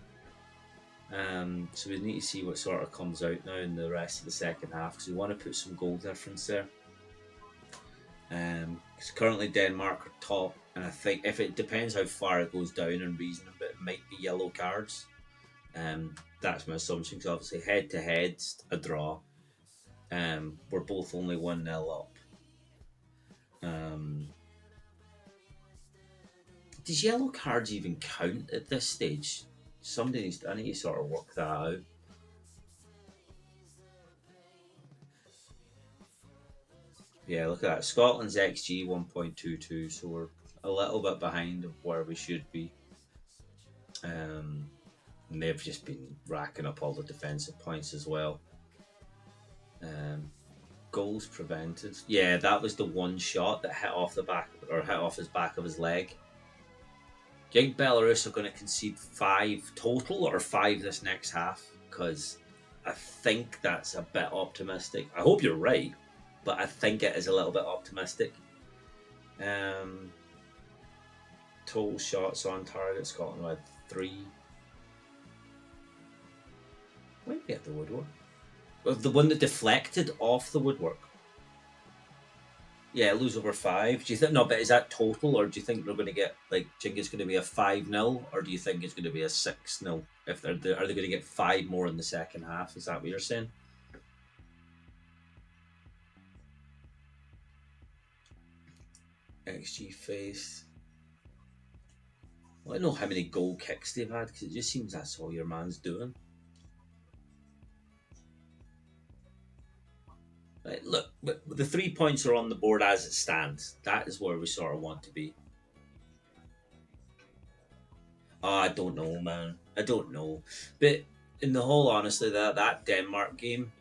So we need to see what sort of comes out now in the rest of the second half, because we want to put some goal difference there. Because currently Denmark are top, and I think if it depends how far it goes down in reasoning, but it might be yellow cards. That's my assumption, because obviously head to head's a draw. We're both only 1-0 up. Does yellow cards even count at this stage? I need to sort of work that out. Yeah, look at that. Scotland's XG 1.22, so we're a little bit behind of where we should be. And they've just been racking up all the defensive points as well. Goals prevented. Yeah, that was the one shot that hit off the back or hit off his back of his leg. Do you think Belarus are going to concede 5 total or 5 this next half? Because I think that's a bit optimistic. I hope you're right, but I think it is a little bit optimistic. Total shots on target, Scotland had 3. Might be at the woodwork. The one that deflected off the woodwork. Yeah, lose over 5. Do you think, no, but is that total, or do you think they're going to get, like, do you think it's going to be a 5-0, or do you think it's going to be a 6-0? If are they going to get 5 more in the second half? Is that what you're saying? XG face. Well, I don't know how many goal kicks they've had, because it just seems that's all your man's doing. Right, look, the 3 points are on the board as it stands. That is where we sort of want to be. Oh, I don't know, man. I don't know. But in the whole honesty, that Denmark game,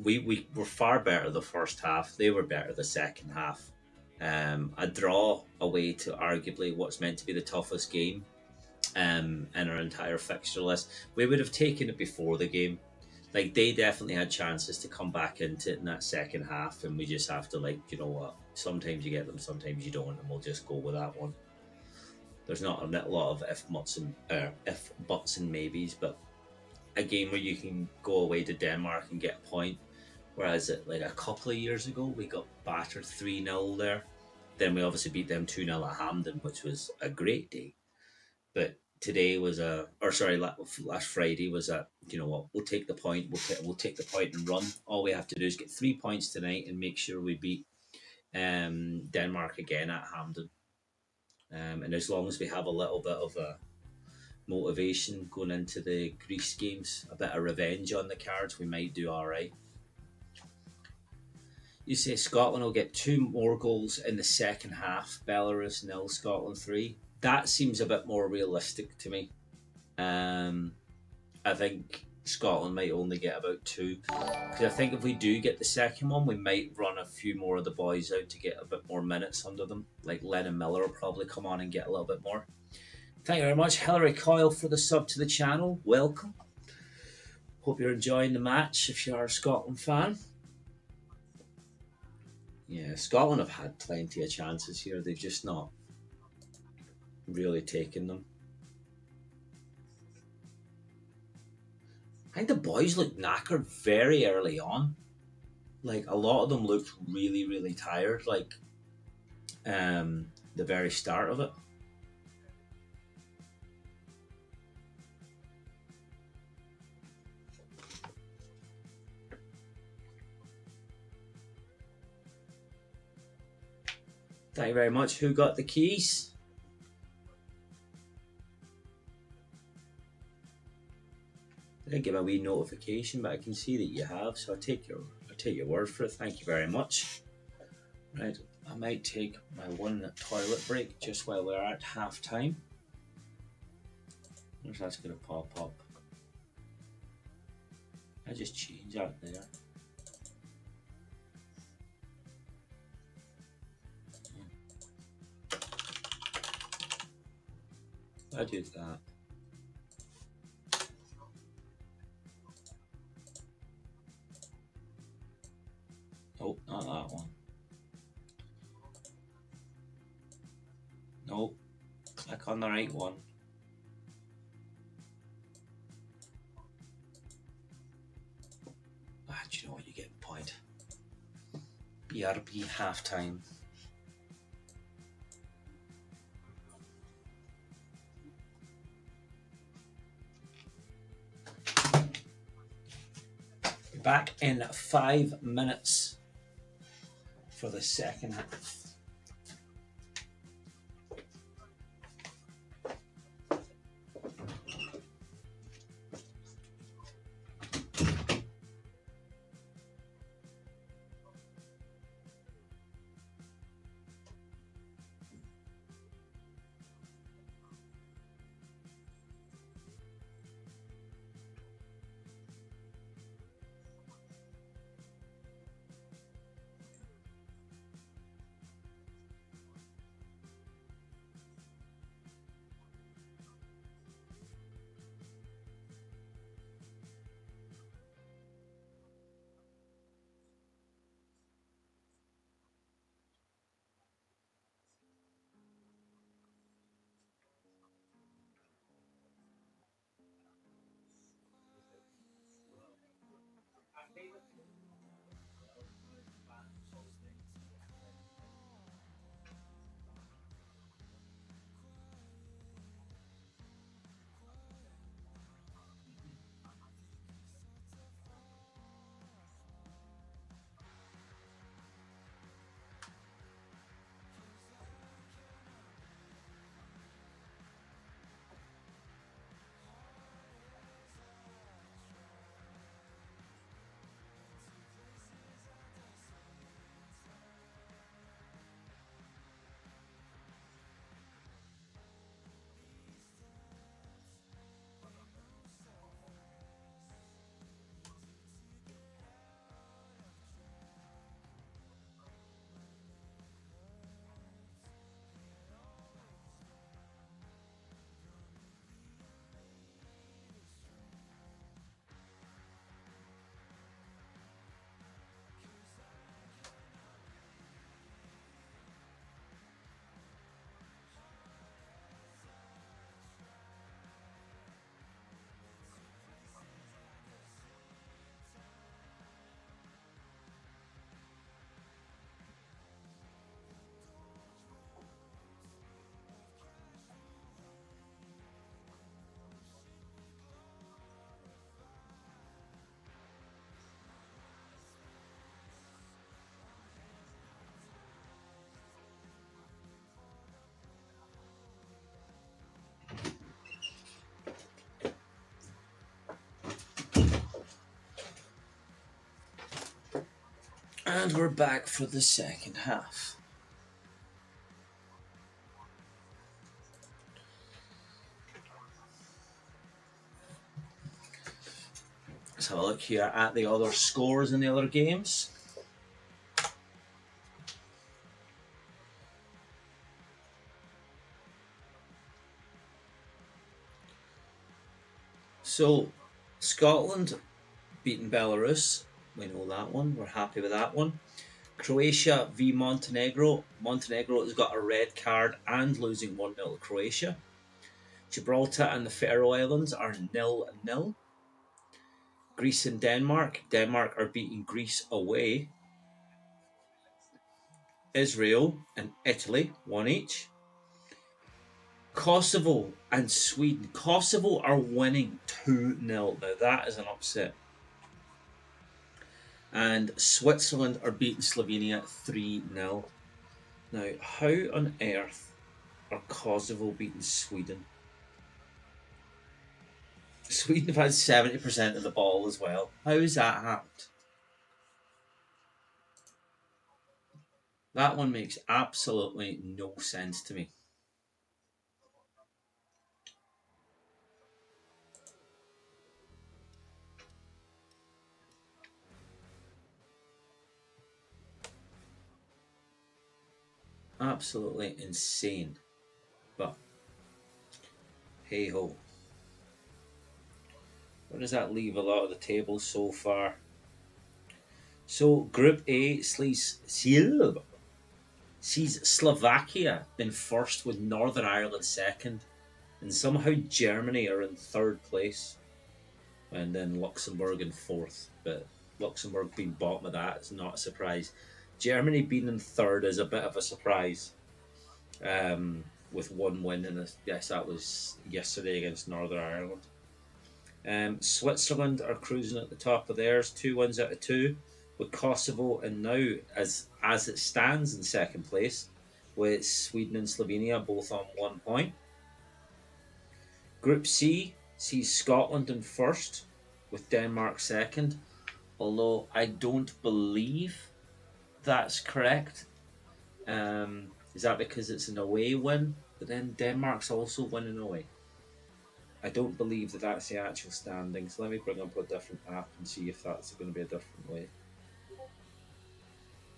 we were far better the first half. They were better the second half. A draw away to arguably what's meant to be the toughest game in our entire fixture list. We would have taken it before the game. Like, they definitely had chances to come back into it in that second half, and we just have to, like, you know what, sometimes you get them, sometimes you don't, and we'll just go with that one. There's not a lot of if buts and maybes, but a game where you can go away to Denmark and get a point, whereas like a couple of years ago we got battered 3-0 there. Then we obviously beat them 2-0 at Hampden, which was a great day. But today was last Friday was a, you know what, we'll take the point, we'll take the point and run. All we have to do is get 3 points tonight and make sure we beat Denmark again at Hampden. And as long as we have a little bit of a motivation going into the Greece games, a bit of revenge on the cards, we might do alright. You say Scotland will get 2 more goals in the second half. Belarus 0, Scotland 3. That seems a bit more realistic to me. I think Scotland might only get about 2. Because I think if we do get the second one, we might run a few more of the boys out to get a bit more minutes under them. Like Lennon Miller will probably come on and get a little bit more. Thank you very much, Hilary Coyle, for the sub to the channel. Welcome. Hope you're enjoying the match if you're a Scotland fan. Yeah, Scotland have had plenty of chances here. They've just not really taken them. I think the boys looked knackered very early on. Like, a lot of them looked really, really tired, like the very start of it. Thank you very much. Who got the keys? I didn't get a wee notification, but I can see that you have, so I'll take your word for it. Thank you very much. Right, I might take my 1 toilet break just while we're at half time. Where's that's going to pop up? I just change that there. I do that. Nope, not that one. Nope. Click on the right one. Do you know what? You get the point. BRB halftime. Back in 5 minutes for the second half. And we're back for the second half. Let's have a look here at the other scores in the other games. So, Scotland beating Belarus. We know that one. We're happy with that one. Croatia v Montenegro. Montenegro has got a red card and losing 1-0 to Croatia. Gibraltar and the Faroe Islands are 0-0. Greece and Denmark. Denmark are beating Greece away. Israel and Italy, 1 each. Kosovo and Sweden. Kosovo are winning 2-0. Now that is an upset. And Switzerland are beating Slovenia 3-0. Now, how on earth are Kosovo beating Sweden? Sweden have had 70% of the ball as well. How has that happened? That one makes absolutely no sense to me. Absolutely insane. But hey ho. Where does that leave a lot of the table so far? So Group A sees Slovakia in first with Northern Ireland second, and somehow Germany are in third place, and then Luxembourg in fourth. But Luxembourg being bottom of that is not a surprise. Germany being in third is a bit of a surprise, with one win, and yes, that was yesterday against Northern Ireland. Switzerland are cruising at the top of theirs, 2 wins out of 2, with Kosovo and now as it stands in second place, with Sweden and Slovenia both on 1 point. Group C sees Scotland in first, with Denmark second, although I don't believe that's correct. Is that because it's an away win? But then Denmark's also winning away. I don't believe that that's the actual standings. Let me bring up a different app and see if that's going to be a different way.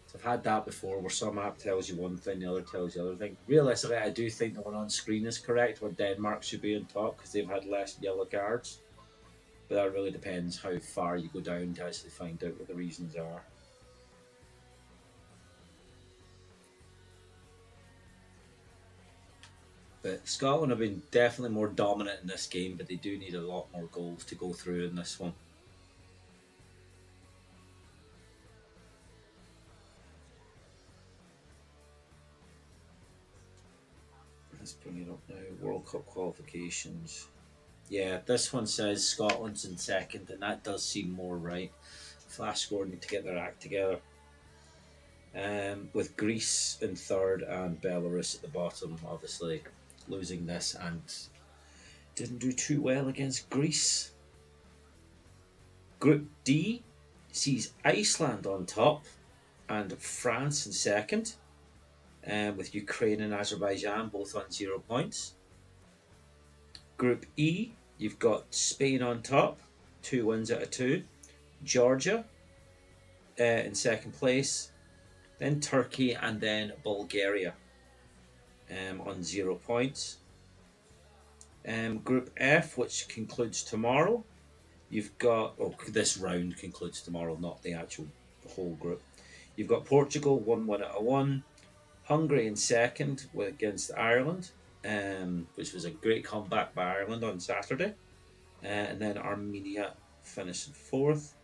So I've had that before where some app tells you one thing, the other tells you the other thing. Realistically, I do think the one on screen is correct, where Denmark should be on top because they've had less yellow cards. But that really depends how far you go down to actually find out what the reasons are. But Scotland have been definitely more dominant in this game, but they do need a lot more goals to go through in this one. Let's bring it up now. World Cup qualifications. Yeah, this one says Scotland's in second, and that does seem more right. Flash Score need to get their act together. With Greece in third and Belarus at the bottom, obviously losing this and didn't do too well against Greece. Group D sees Iceland on top and France in second, with Ukraine and Azerbaijan both on 0 points. Group E, you've got Spain on top, 2 wins out of 2. Georgia in second place, then Turkey, and then Bulgaria on 0 points. Group F, which concludes tomorrow, you've got, this round concludes tomorrow, not the actual whole group. You've got Portugal, 1 win out of 1. Hungary in second against Ireland, which was a great comeback by Ireland on Saturday. And then Armenia finished in fourth.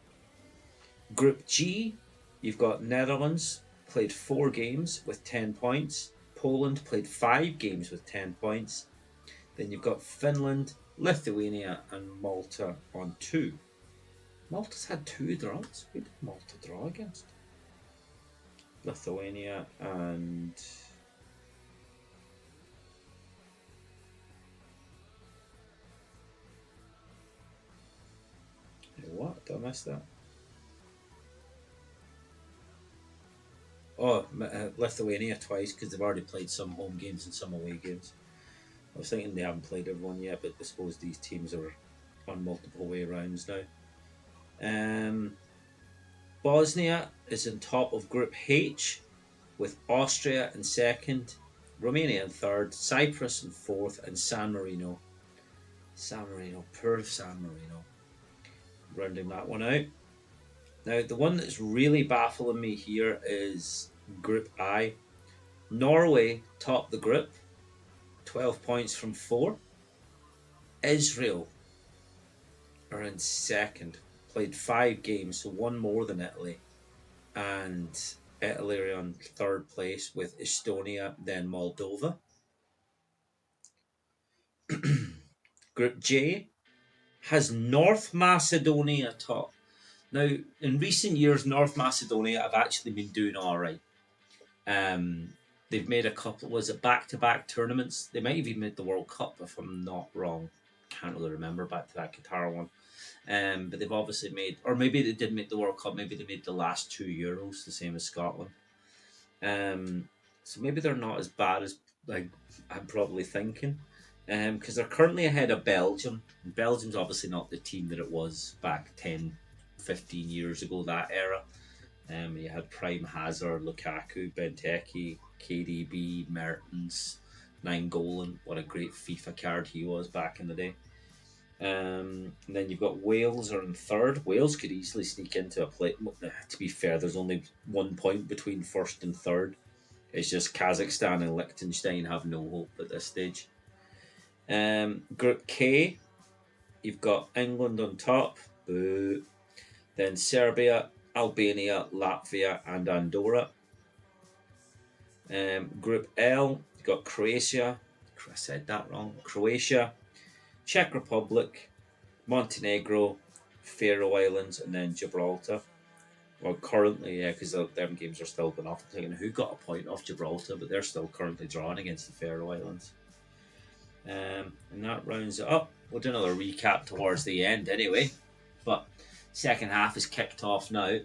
Group G, you've got Netherlands, played 4 games with 10 points. Poland played 5 games with 10 points. Then you've got Finland, Lithuania, and Malta on 2. Malta's had 2 draws. Who did Malta draw against? Lithuania and what? Did I miss that? Lithuania twice because they've already played some home games and some away games. I was thinking they haven't played everyone yet, but I suppose these teams are on multiple away rounds now. Bosnia is in top of Group H with Austria in second, Romania in third, Cyprus in fourth, and San Marino. Poor San Marino. Rounding that one out. Now, the one that's really baffling me here is Group I. Norway topped the group, 12 points from 4. Israel are in second, played 5 games, so one more than Italy. And Italy are on third place with Estonia, then Moldova. Group J has North Macedonia top. Now, in recent years, North Macedonia have actually been doing all right. They've made a couple, was it back-to-back tournaments? They might have even made the World Cup, if I'm not wrong. Can't really remember back to that Qatar one. But they've obviously made, or maybe they didn't make the World Cup, maybe they made the last 2 Euros, the same as Scotland. So maybe they're not as bad as like I'm probably thinking. Because they're currently ahead of Belgium. Belgium's obviously not the team that it was back 10, 15 years ago, that era. You had Prime Hazard, Lukaku, Benteke, KDB, Mertens, Nainggolan. What a great FIFA card he was back in the day. And then you've got Wales are in third. Wales could easily sneak into a play. To be fair, there's only 1 point between first and third. It's just Kazakhstan and Liechtenstein have no hope at this stage. Group K, you've got England on top. Boo. Then Serbia, Albania, Latvia, and Andorra. Group L, you've got Croatia. I said that wrong. Croatia, Czech Republic, Montenegro, Faroe Islands, and then Gibraltar. Well, currently, yeah, because them games are still going off. I'm thinking who got a point off Gibraltar, but they're still currently drawing against the Faroe Islands. And that rounds it up. We'll do another recap towards the end anyway. But second half is kicked off now.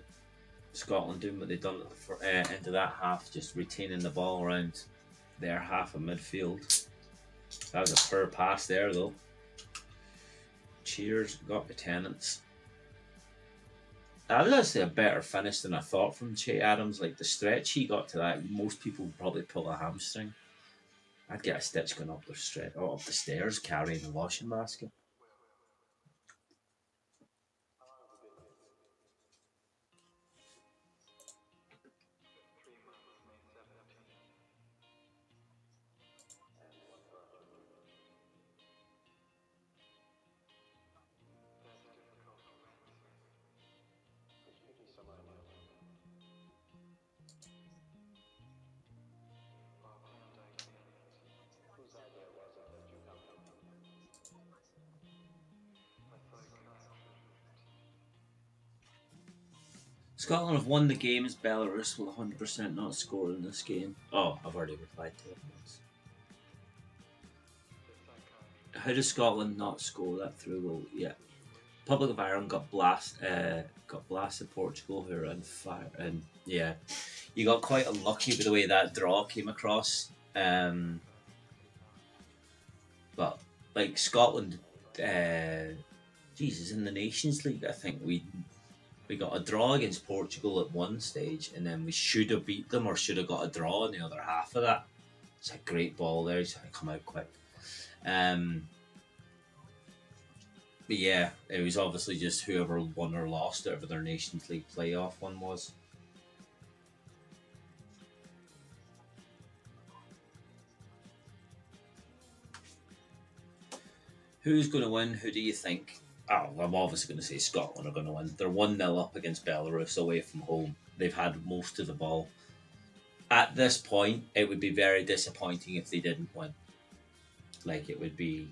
Scotland doing what they've done for into that half, just retaining the ball around their half of midfield. That was a poor pass there though. Cheers, got the tenants. That was actually a better finish than I thought from Che Adams. Like the stretch he got to that, most people would probably pull a hamstring. I'd get a stitch going up the stairs carrying the washing basket. Scotland have won the game as Belarus will 100% not score in this game. Oh, I've already replied to it once. How does Scotland not score that through goal? Yeah. Republic of Ireland got blasted Portugal who are on fire, and yeah, you got quite unlucky with the way that draw came across. But like Scotland, Jesus, in the Nations League, I think we got a draw against Portugal at one stage, and then we should have beat them or should have got a draw in the other half of that. It's a great ball there. He's going to come out quick. But yeah, it was obviously just whoever won or lost whatever their Nations League playoff one was. Who's going to win? Who do you think? Oh, I'm obviously going to say Scotland are going to win. They're 1-0 up against Belarus away from home. They've had most of the ball. At this point, it would be very disappointing if they didn't win. Like, it would be...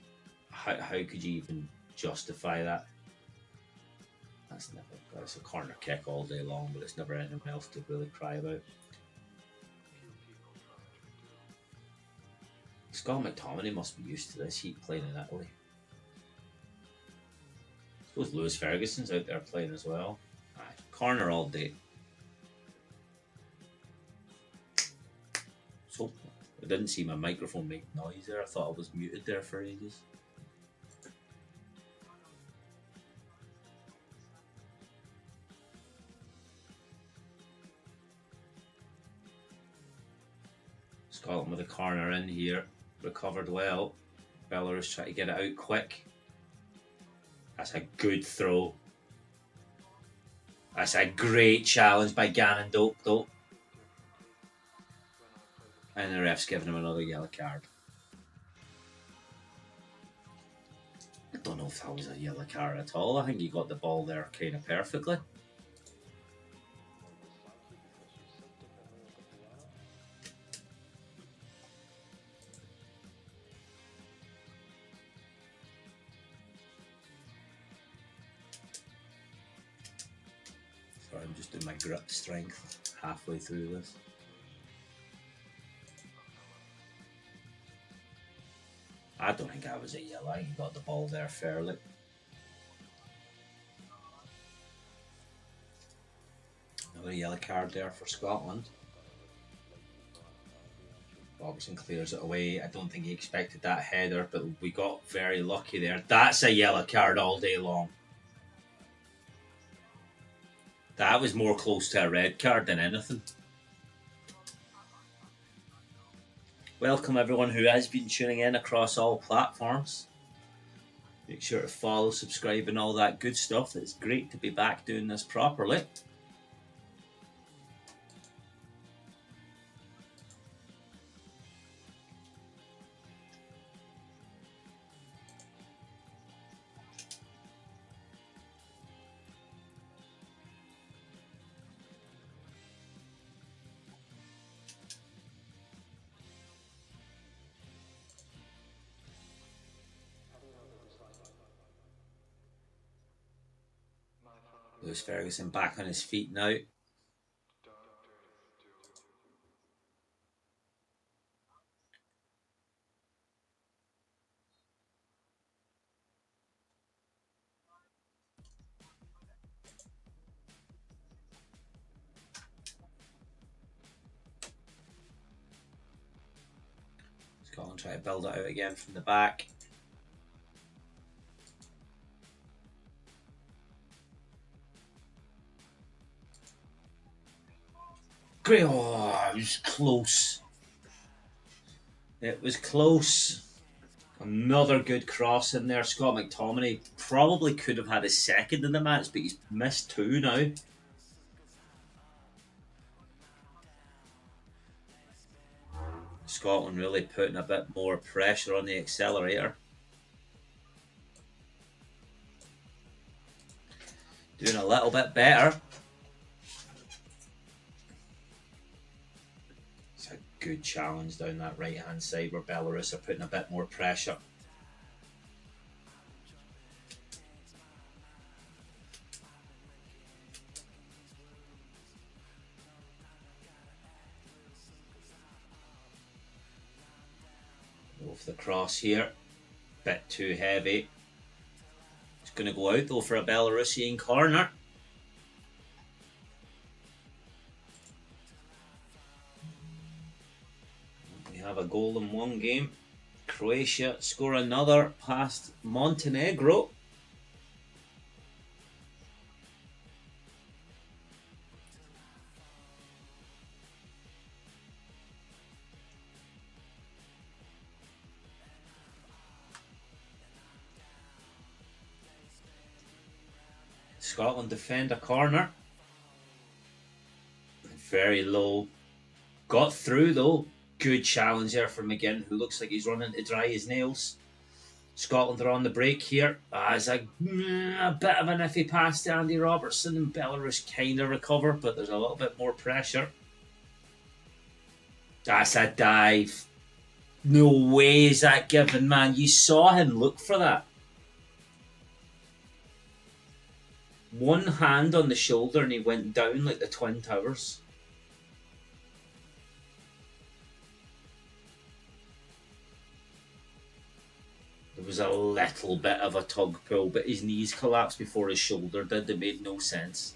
How could you even justify that? That's a corner kick all day long, but it's never anything else to really cry about. Scott McTominay must be used to this heat playing in Italy. I suppose Lewis Ferguson's out there playing as well. Corner all day. Oh, I didn't see my microphone make noise there. I thought I was muted there for ages. Scotland with a corner in here. Recovered well. Belarus trying to get it out quick. That's a good throw. That's a great challenge by Gannon Dope though. And the ref's giving him another yellow card. I don't know if that was a yellow card at all. I think he got the ball there kind of perfectly. Sorry, I'm just doing my grip strength halfway through this. I don't think that was a yellow. I think he got the ball there fairly. Another yellow card there for Scotland. Robertson clears it away. I don't think he expected that header, but we got very lucky there. That's a yellow card all day long. That was more close to a red card than anything. Welcome everyone who has been tuning in across all platforms. Make sure to follow, subscribe and all that good stuff. It's great to be back doing this properly. Lewis Ferguson back on his feet now. Scotland try to build it out again from the back. Great. Oh, it was close. It was close. Another good cross in there. Scott McTominay probably could have had a second in the match, but he's missed two now. Scotland really putting a bit more pressure on the accelerator. Doing a little bit better. It's a good challenge down that right hand side where Belarus are putting a bit more pressure. Off the cross here, bit too heavy. It's going to go out though for a Belarusian corner. We have a goal in one game. Croatia score another past Montenegro. Scotland defend a corner. Very low. Got through though. Good challenge there for McGinn, who looks like he's running to dry his nails. Scotland are on the break here. It's a bit of an iffy pass to Andy Robertson, and Belarus kind of recover, but there's a little bit more pressure. That's a dive. No way is that given, man. You saw him look for that. One hand on the shoulder and he went down like the Twin Towers. There was a little bit of a tug pull, but his knees collapsed before his shoulder did. It made no sense.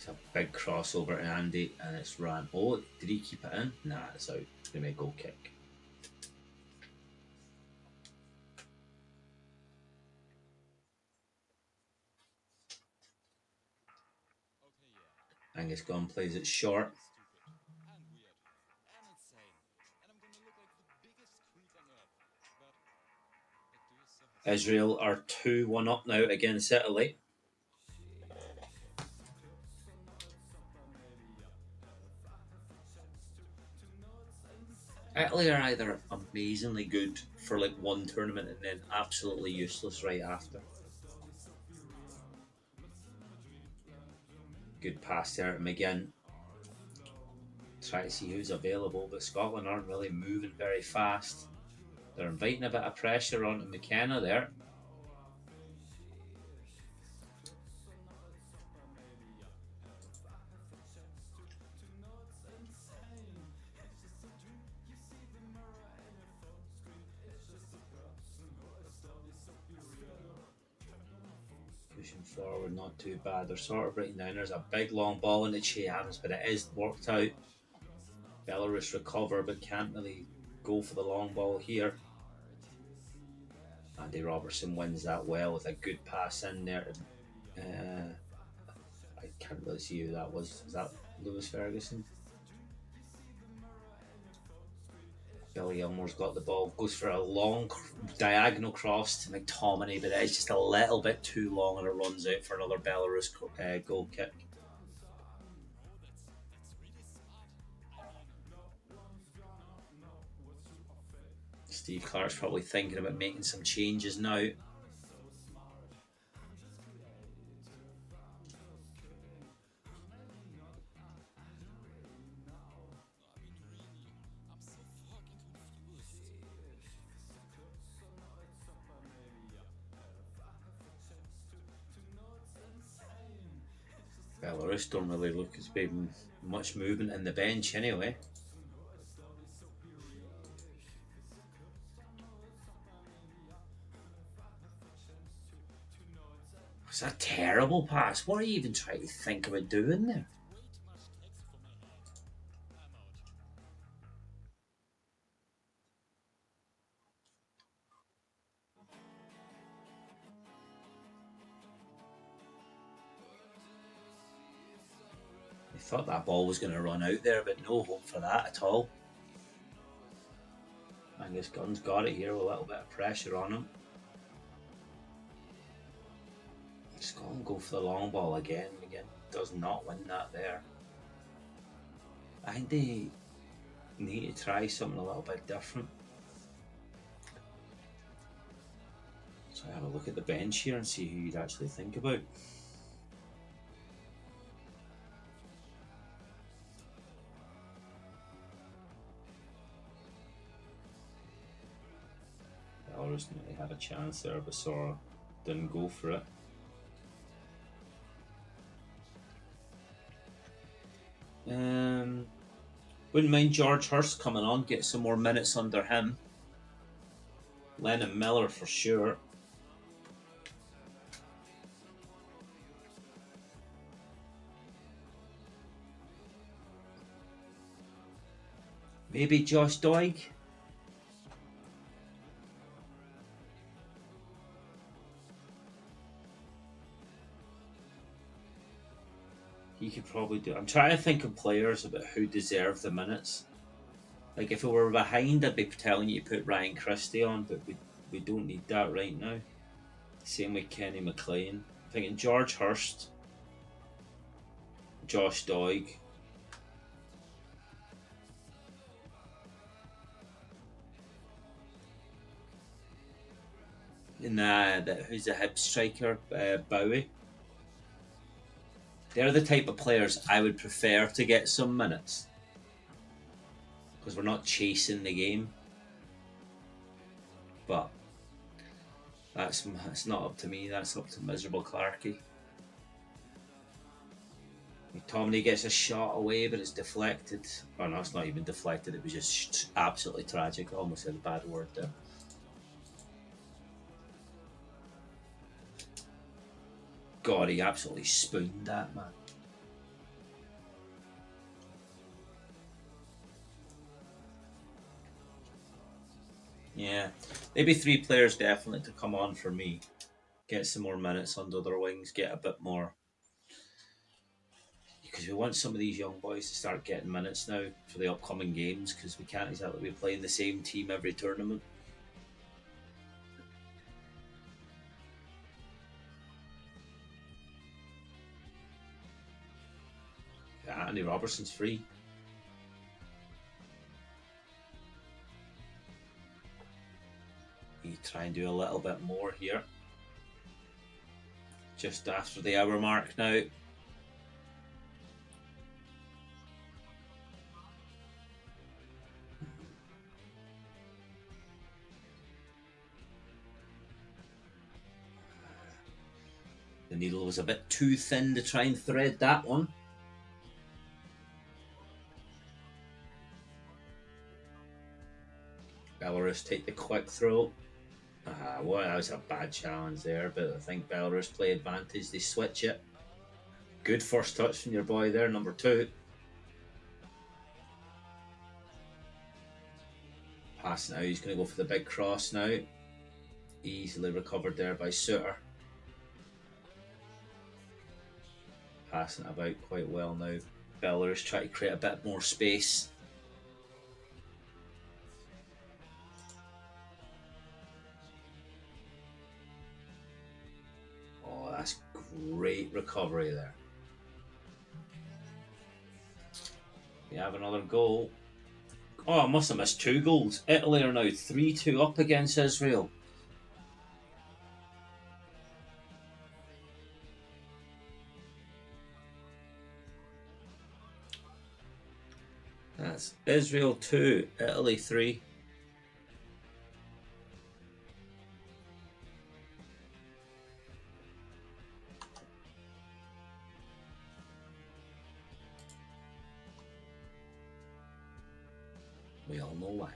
It's a big crossover to Andy, and it's ran. Oh, did he keep it in? Nah, it's out. It's going to be a goal kick. Angus Gunn plays it short. Israel are 2-1 up now against Italy. Italy are either amazingly good for like one tournament and then absolutely useless right after. Good pass there to McGinn. Try to see who's available, but Scotland aren't really moving very fast. They're inviting a bit of pressure onto McKenna there. Pushing forward, not too bad. They're sort of breaking down. There's a big long ball into Che Adams, but it is worked out. Belarus recover, but can't really go for the long ball here. Andy Robertson wins that well with a good pass in there. I can't really see who that was. Is that Lewis Ferguson? Billy Gilmore's got the ball, goes for a long diagonal cross to McTominay, but it's just a little bit too long and it runs out for another Belarus goal kick. Steve Clark's probably thinking about making some changes now. Belarus don't really look as being much movement in the bench anyway. It's a terrible pass. What are you even trying to think about doing there? I thought that ball was going to run out there, but no hope for that at all. Angus Gunn's got it here with a little bit of pressure on him. Scotland go for the long ball again. Again, does not win that there. I think they need to try something a little bit different. So have a look at the bench here and see who you'd actually think about. Belarus nearly had a chance there, but Sora didn't go for it. Wouldn't mind George Hurst coming on, get some more minutes under him. Lennon Miller for sure. Maybe Josh Doig. He could probably do. I'm trying to think of players about who deserve the minutes. Like if we were behind, I'd be telling you to put Ryan Christie on, but we don't need that right now. Same with Kenny McLean. I'm thinking George Hurst, Josh Doig. And who's the Hib striker? Bowie. They're the type of players I would prefer to get some minutes. Because we're not chasing the game. But that's not up to me, that's up to miserable Clarkey. McTominay gets a shot away, but it's deflected. Oh no, it's not even deflected, it was just absolutely tragic. I almost said a bad word there. God, he absolutely spooned that, man. Yeah, maybe 3 players definitely to come on for me. Get some more minutes under their wings, get a bit more. Because we want some of these young boys to start getting minutes now for the upcoming games, because we can't exactly be playing the same team every tournament. Andy Robertson's free. You try and do a little bit more here. Just after the hour mark now. The needle was a bit too thin to try and thread that one. Belarus take the quick throw. Well, that was a bad challenge there, but I think Belarus play advantage. They switch it. Good first touch from your boy there, number 2. Pass now, he's going to go for the big cross now. Easily recovered there by Suter. Passing it about quite well now. Belarus try to create a bit more space. Oh, that's great recovery there. We have another goal. Oh, I must have missed 2 goals. Italy are now 3-2 up against Israel. That's Israel 2, Italy 3. We all know why.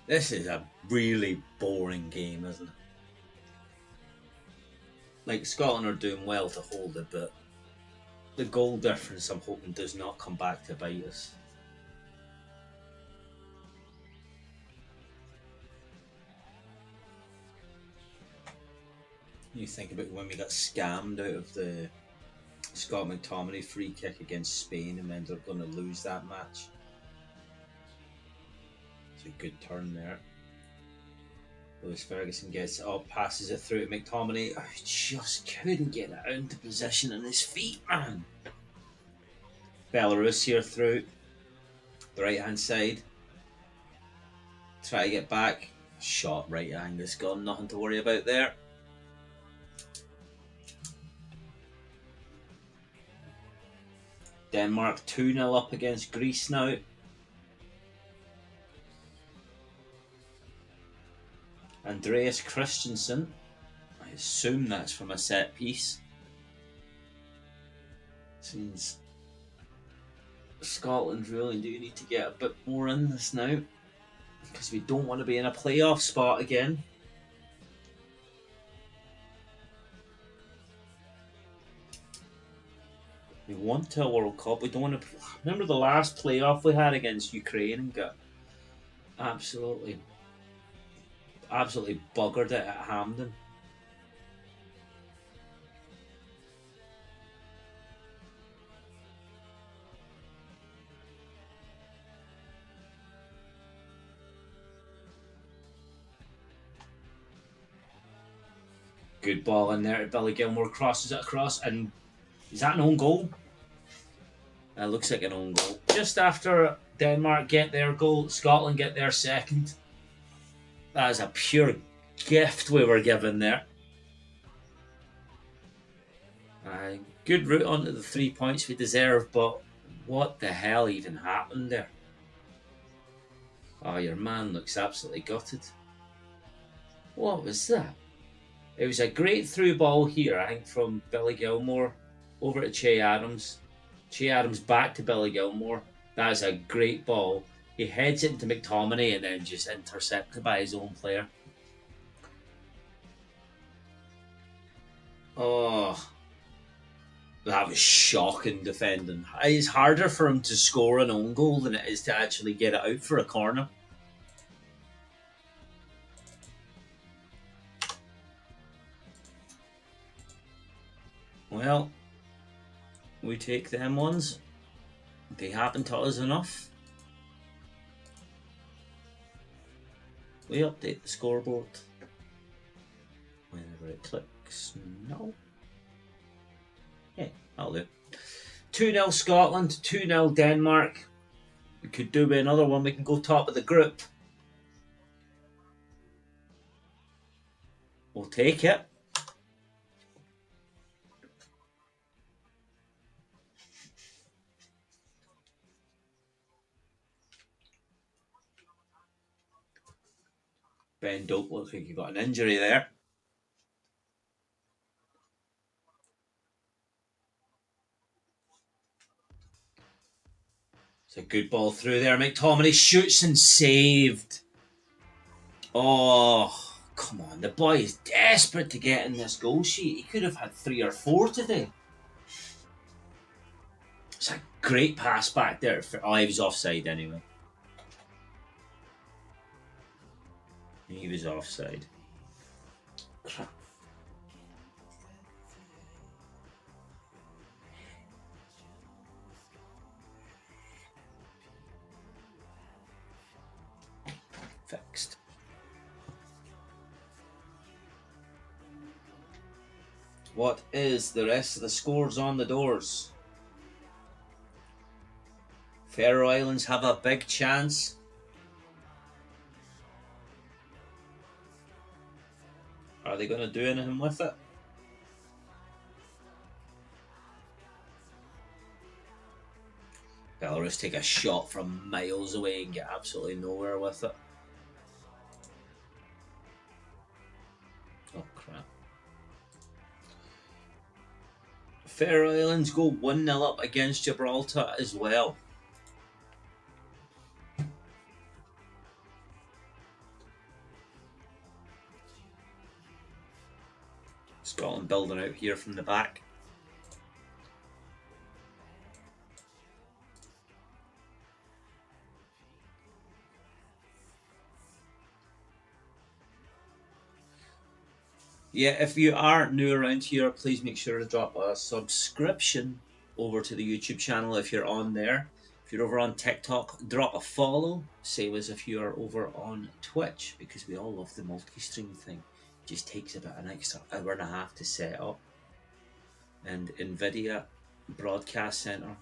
This is a really boring game, isn't it? Like, Scotland are doing well to hold it, but the goal difference, I'm hoping, does not come back to bite us. You think about when we got scammed out of the Scott McTominay free kick against Spain and ended up going to lose that match. It's a good turn there. Lewis Ferguson gets it up, passes it through to McTominay. I just couldn't get it into position on his feet, man. Belarus here through the right hand side. Try to get back. Shot right Angus gone, nothing to worry about there. Denmark 2-0 up against Greece now. Andreas Christensen. I assume that's from a set piece. Seems Scotland really do need to get a bit more in this now, because we don't want to be in a playoff spot again. We want to a World Cup. We don't want to. Remember the last playoff we had against Ukraine and got absolutely buggered it at Hampden. Good ball in there. Billy Gilmore crosses it across, and is that an own goal? It looks like an own goal. Just after Denmark get their goal, Scotland get their second. That is a pure gift we were given there. Good route onto the 3 points we deserve, but what the hell even happened there? Oh, your man looks absolutely gutted. What was that? It was a great through ball here, I think, from Billy Gilmore over to Che Adams. Che Adams back to Billy Gilmore. That is a great ball. He heads it into McTominay and then just intercepted by his own player. Oh, that was shocking defending. It's harder for him to score an own goal than it is to actually get it out for a corner. Well, we take them ones. They happen to us enough. We update the scoreboard whenever it clicks. No. Yeah, that'll do. 2-0 Scotland, 2-0 Denmark. We could do with another one. We can go top of the group. We'll take it. Ben Doak looks like he got an injury there. It's a good ball through there. McTominay shoots and saved. Oh, come on. The boy is desperate to get in this goal sheet. He could have had 3 or 4 today. It's a great pass back there. Oh, he was offside anyway. He was offside. Crap. Fixed. What is the rest of the scores on the doors? Faroe Islands have a big chance. Are they going to do anything with it? Belarus take a shot from miles away and get absolutely nowhere with it. Oh crap. Faroe Islands go 1-0 up against Gibraltar as well. Scotland building out here from the back. Yeah, if you are new around here, please make sure to drop a subscription over to the YouTube channel if you're on there. If you're over on TikTok, drop a follow. Same as if you are over on Twitch, because we all love the multi-stream thing. It just takes about an extra hour and a half to set up. And NVIDIA Broadcast Center,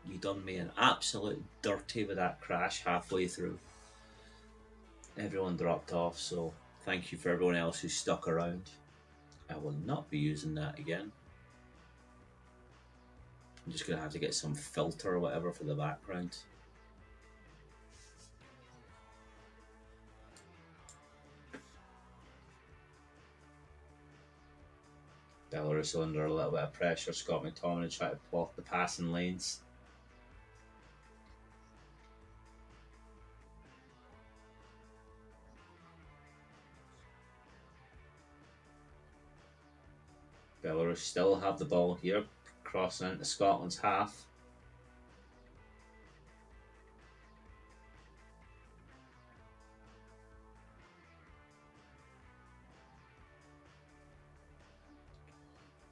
you done me an absolute dirty with that crash halfway through. Everyone dropped off, so thank you for everyone else who stuck around. I will not be using that again. I'm just going to have to get some filter or whatever for the background. Belarus under a little bit of pressure. Scott McTominay trying to pull off the passing lanes. Belarus still have the ball here, crossing into Scotland's half.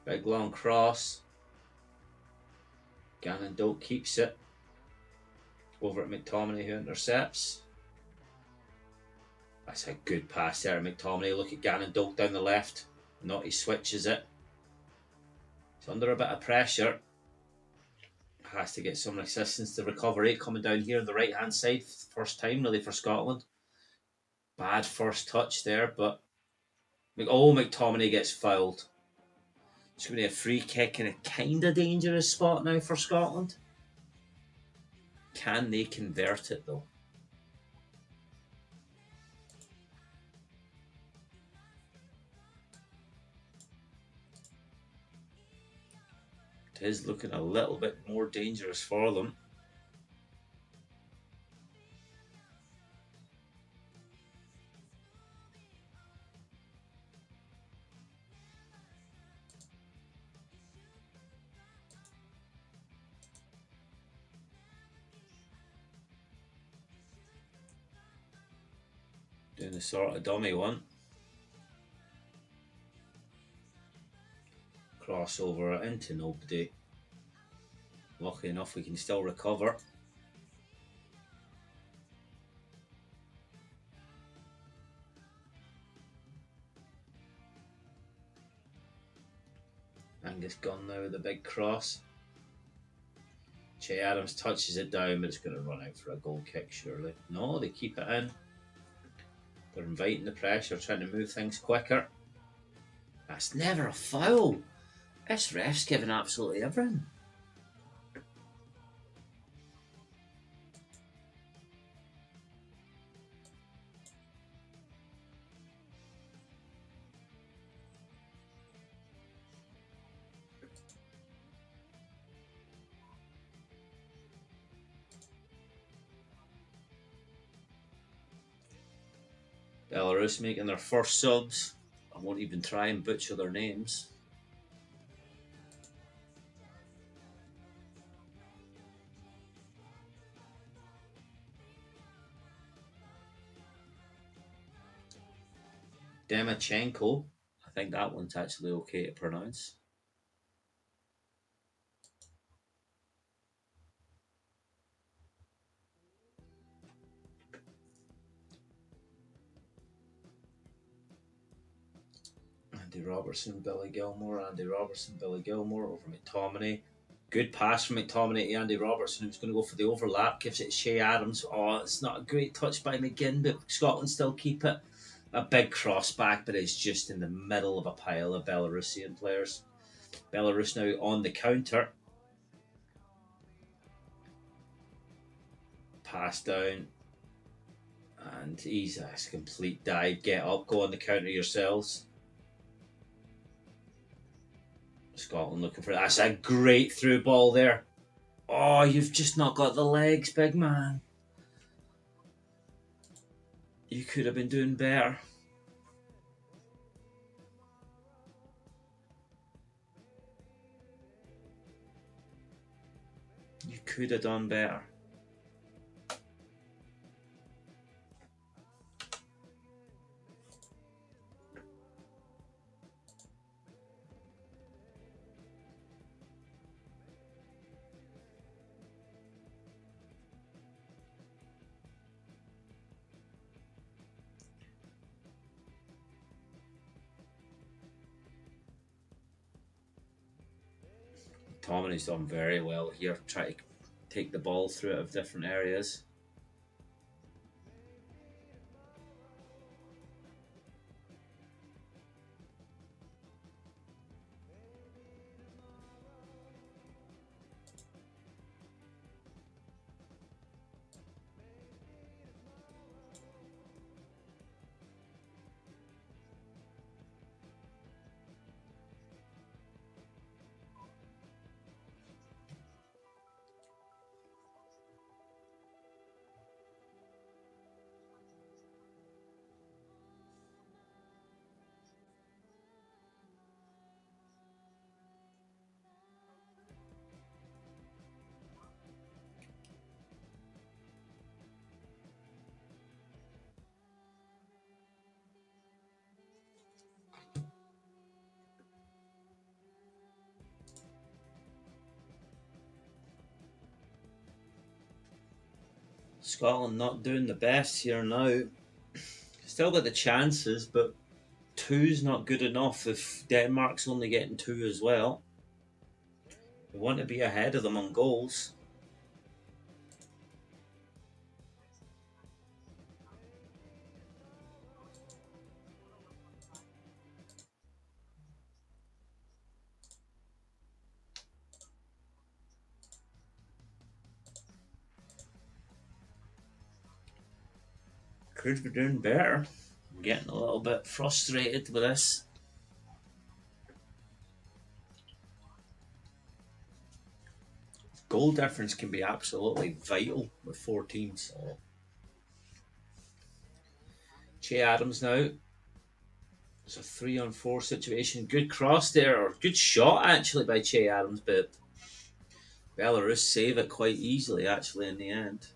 Big long cross. Gannon Doak keeps it. Over at McTominay, who intercepts. That's a good pass there, McTominay. Look at Gannon Doak down the left. Not he switches it. He's under a bit of pressure. Has to get some assistance to recovery. Coming down here on the right hand side. First time really for Scotland. Bad first touch there, but McTominay gets fouled. It's going to be a free kick in a kind of dangerous spot now for Scotland. Can they convert it though? It is looking a little bit more dangerous for them. Doing a sort of dummy one. Crossover into nobody. Lucky enough we can still recover. Angus Gunn now with a big cross. Che Adams touches it down, but it's going to run out for a goal kick, surely. No, they keep it in. They're inviting the pressure, trying to move things quicker. That's never a foul. This ref's giving absolutely everything. Belarus making their first subs. I won't even try and butcher their names. Demachenko. I think that one's actually okay to pronounce. Andy Robertson, Billy Gilmore, Andy Robertson, Billy Gilmore over McTominay. Good pass from McTominay to Andy Robertson, who's going to go for the overlap, gives it to Che Adams. Oh, it's not a great touch by McGinn, but Scotland still keep it. A big cross back, but it's just in the middle of a pile of Belarusian players. Belarus now on the counter. Pass down. And he's a complete dive. Get up, go on the counter yourselves. Scotland looking for it. That's a great through ball there. Oh, you've just not got the legs, big man. You could have been doing better. You could have done better. Tominey's done very well here, try to take the ball through it of different areas. Scotland not doing the best here now. Still got the chances, but two's not good enough if Denmark's only getting two as well. We want to be ahead of them on goals. Could be doing better. I'm getting a little bit frustrated with this. Goal difference can be absolutely vital with 4 teams. Che Adams now. It's a 3-on-4 situation. Good cross there, or good shot actually by Che Adams, but Belarus save it quite easily actually in the end.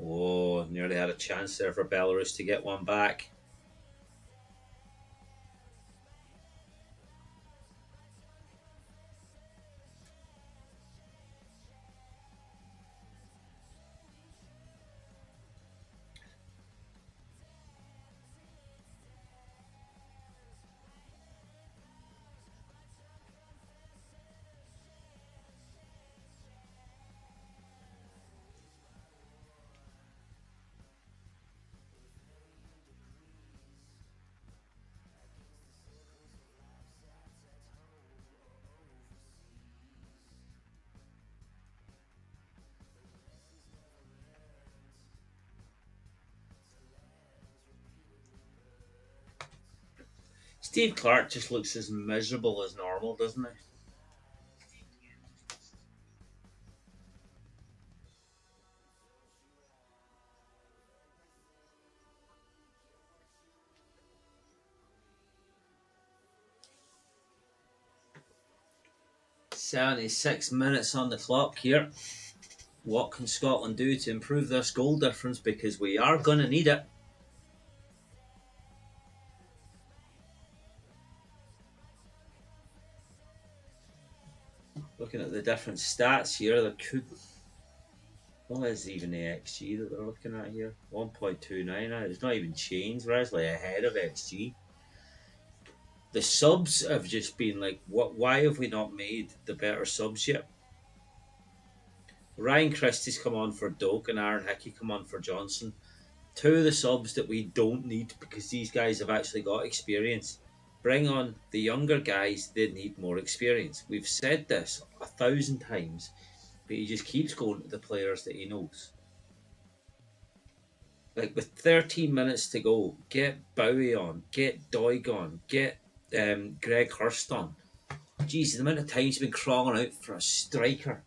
Oh, nearly had a chance there for Belarus to get one back. Steve Clark just looks as miserable as normal, doesn't he? "76 minutes on the clock here. What can Scotland do to improve this goal difference? Because we are going to need it." Looking at the different stats here, there could. What is even the XG that they're looking at here? 1.29. It's not even changed. We're actually ahead of XG. The subs have just been like, what? Why have we not made the better subs yet? Ryan Christie's come on for Doak and Aaron Hickey come on for Johnson. 2 of the subs that we don't need because these guys have actually got experience. Bring on the younger guys, they need more experience. We've said this 1,000 times, but he just keeps going to the players that he knows. Like with 13 minutes to go, get Bowie on, get Doig on, get Greg Hurst on. Jeez, the amount of time he's been crawling out for a striker.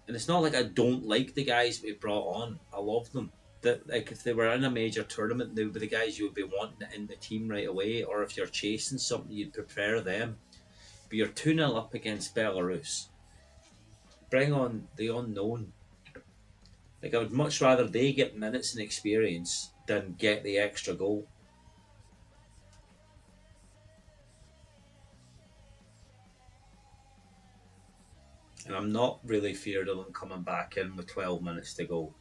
And it's not like I don't like the guys we brought on. I love them. That, like, if they were in a major tournament, they would be the guys you would be wanting in the team right away. Or if you're chasing something, you'd prefer them. But you're 2-0 up against Belarus. Bring on the unknown. Like, I would much rather they get minutes and experience than get the extra goal. And I'm not really feared of them coming back in with 12 minutes to go.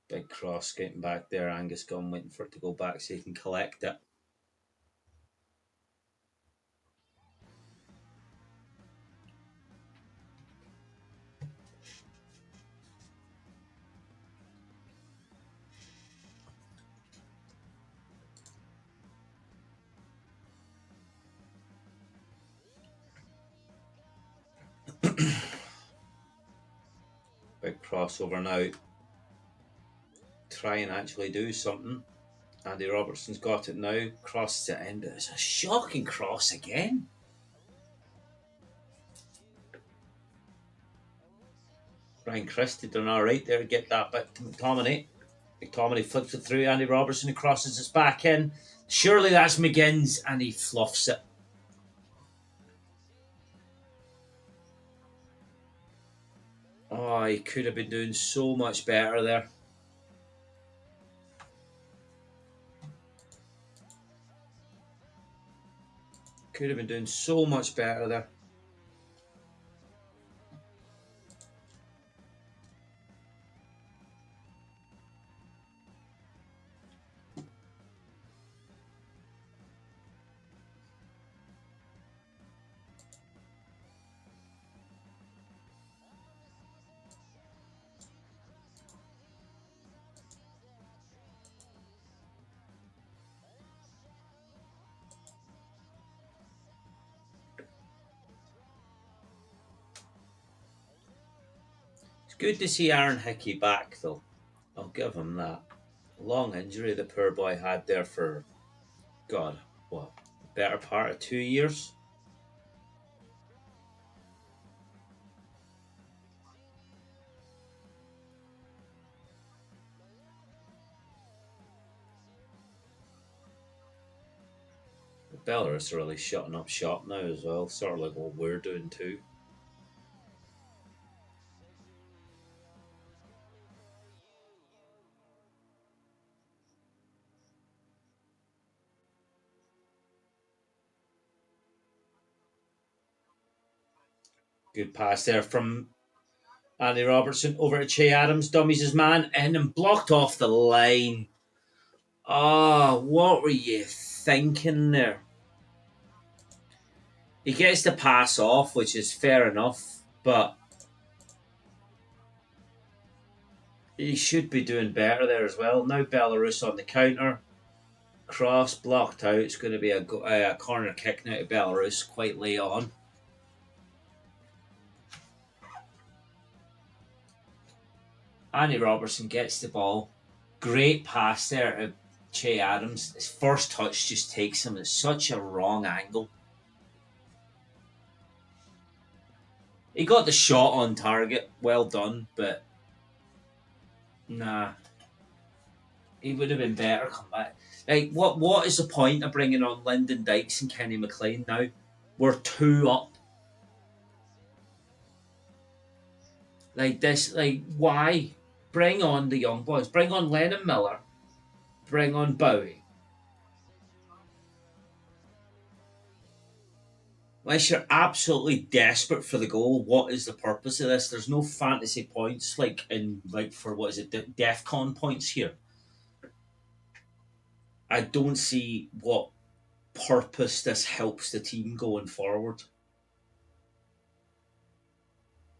Big cross getting back there. Angus Gunn waiting for it to go back so he can collect it. Big crossover now. Try and actually do something. Andy Robertson's got it now. Crosses it in, but it's a shocking cross again. Ryan Christie done alright there to get that back to McTominay. McTominay flips it through. Andy Robertson crosses it back in. Surely that's McGinn's, and he fluffs it. Oh, he could have been doing so much better there. Could have been doing so much better there. It's good to see Aaron Hickey back, though. I'll give him that. Long injury the poor boy had there for, God, what, better part of 2 years? Belarus are really shutting up shop now as well, sort of like what we're doing too. Good pass there from Andy Robertson over to Che Adams, dummies his man, and then blocked off the line. Oh, what were you thinking there? He gets the pass off, which is fair enough, but he should be doing better there as well. Now Belarus on the counter. Cross blocked out. It's going to be a corner kick now to Belarus quite late on. Andy Robertson gets the ball. Great pass there to Che Adams. His first touch just takes him at such a wrong angle. He got the shot on target. Well done, but nah. He would have been better come back. Like, what is the point of bringing on Lyndon Dykes and Kenny McLean now? We're 2 up. Like this, like, why? Bring on the young boys. Bring on Lennon Miller. Bring on Bowie. Unless you're absolutely desperate for the goal, what is the purpose of this? There's no fantasy points like for what is it, DEFCON points here. I don't see what purpose this helps the team going forward.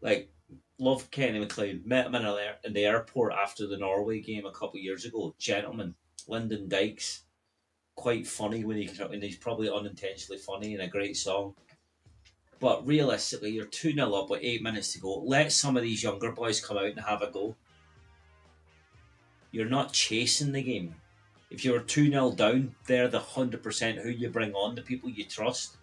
Like, love Kenny McLean. Met him in the airport after the Norway game a couple of years ago. Gentleman. Lyndon Dykes. Quite funny when he's probably unintentionally funny and a great song. But realistically, you're 2-0 up with 8 minutes to go. Let some of these younger boys come out and have a go. You're not chasing the game. If you're 2-0 down, they're the 100% who you bring on, the people you trust.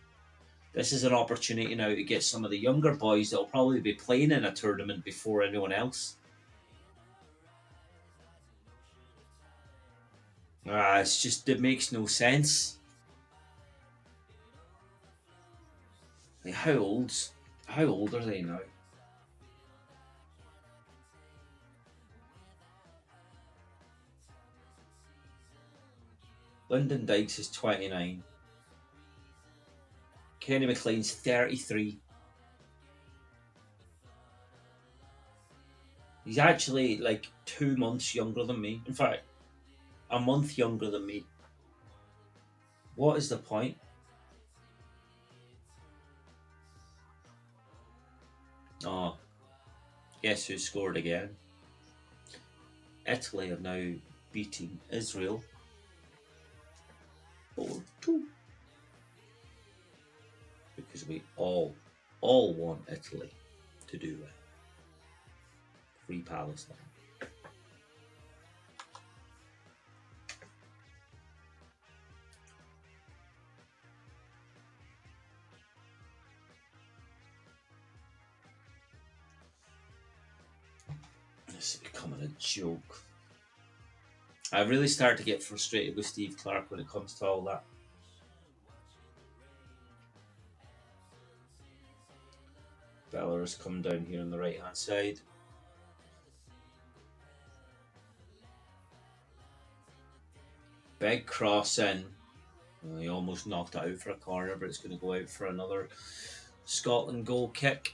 This is an opportunity now to get some of the younger boys that will probably be playing in a tournament before anyone else. It's just, it makes no sense. Like, how old are they now? Lyndon Dykes is 29. Kenny McLean's 33. He's actually like 2 months younger than me. In fact, a month younger than me. What is the point? Oh, guess who scored again? Italy are now beating Israel 4-2. Because we all want Italy to do it. Free Palestine. This is becoming a joke. I really start to get frustrated with Steve Clark when it comes to all that. Belarus come down here on the right hand side. Big cross in. Well, he almost knocked it out for a corner, but it's going to go out for another Scotland goal kick.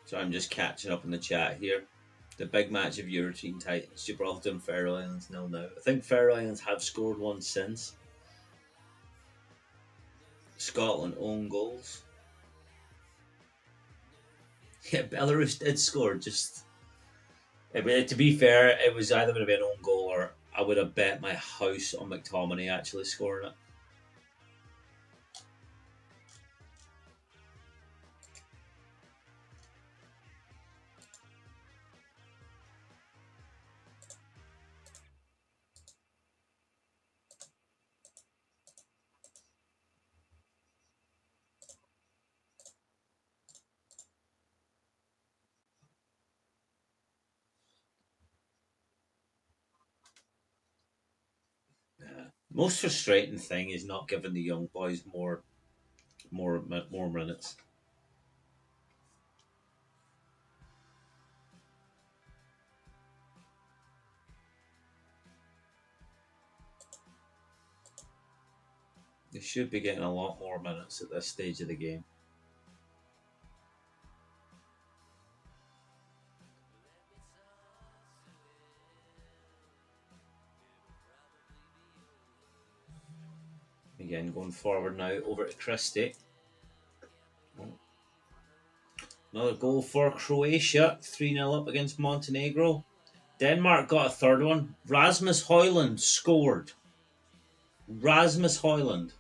So I'm just catching up in the chat here. The big match of European titles, Gibraltar and Faroe Islands 0-0. I think Faroe Islands have scored one since. Scotland own goals. Yeah, Belarus did score. Just to be fair, it was either going to be an own goal or I would have bet my house on McTominay actually scoring it. Most frustrating thing is not giving the young boys more minutes. They should be getting a lot more minutes at this stage of the game. Again, going forward now over to Christie. Another goal for Croatia, 3-0 up against Montenegro. Denmark got a third one. Rasmus Højlund scored. Rasmus Højlund.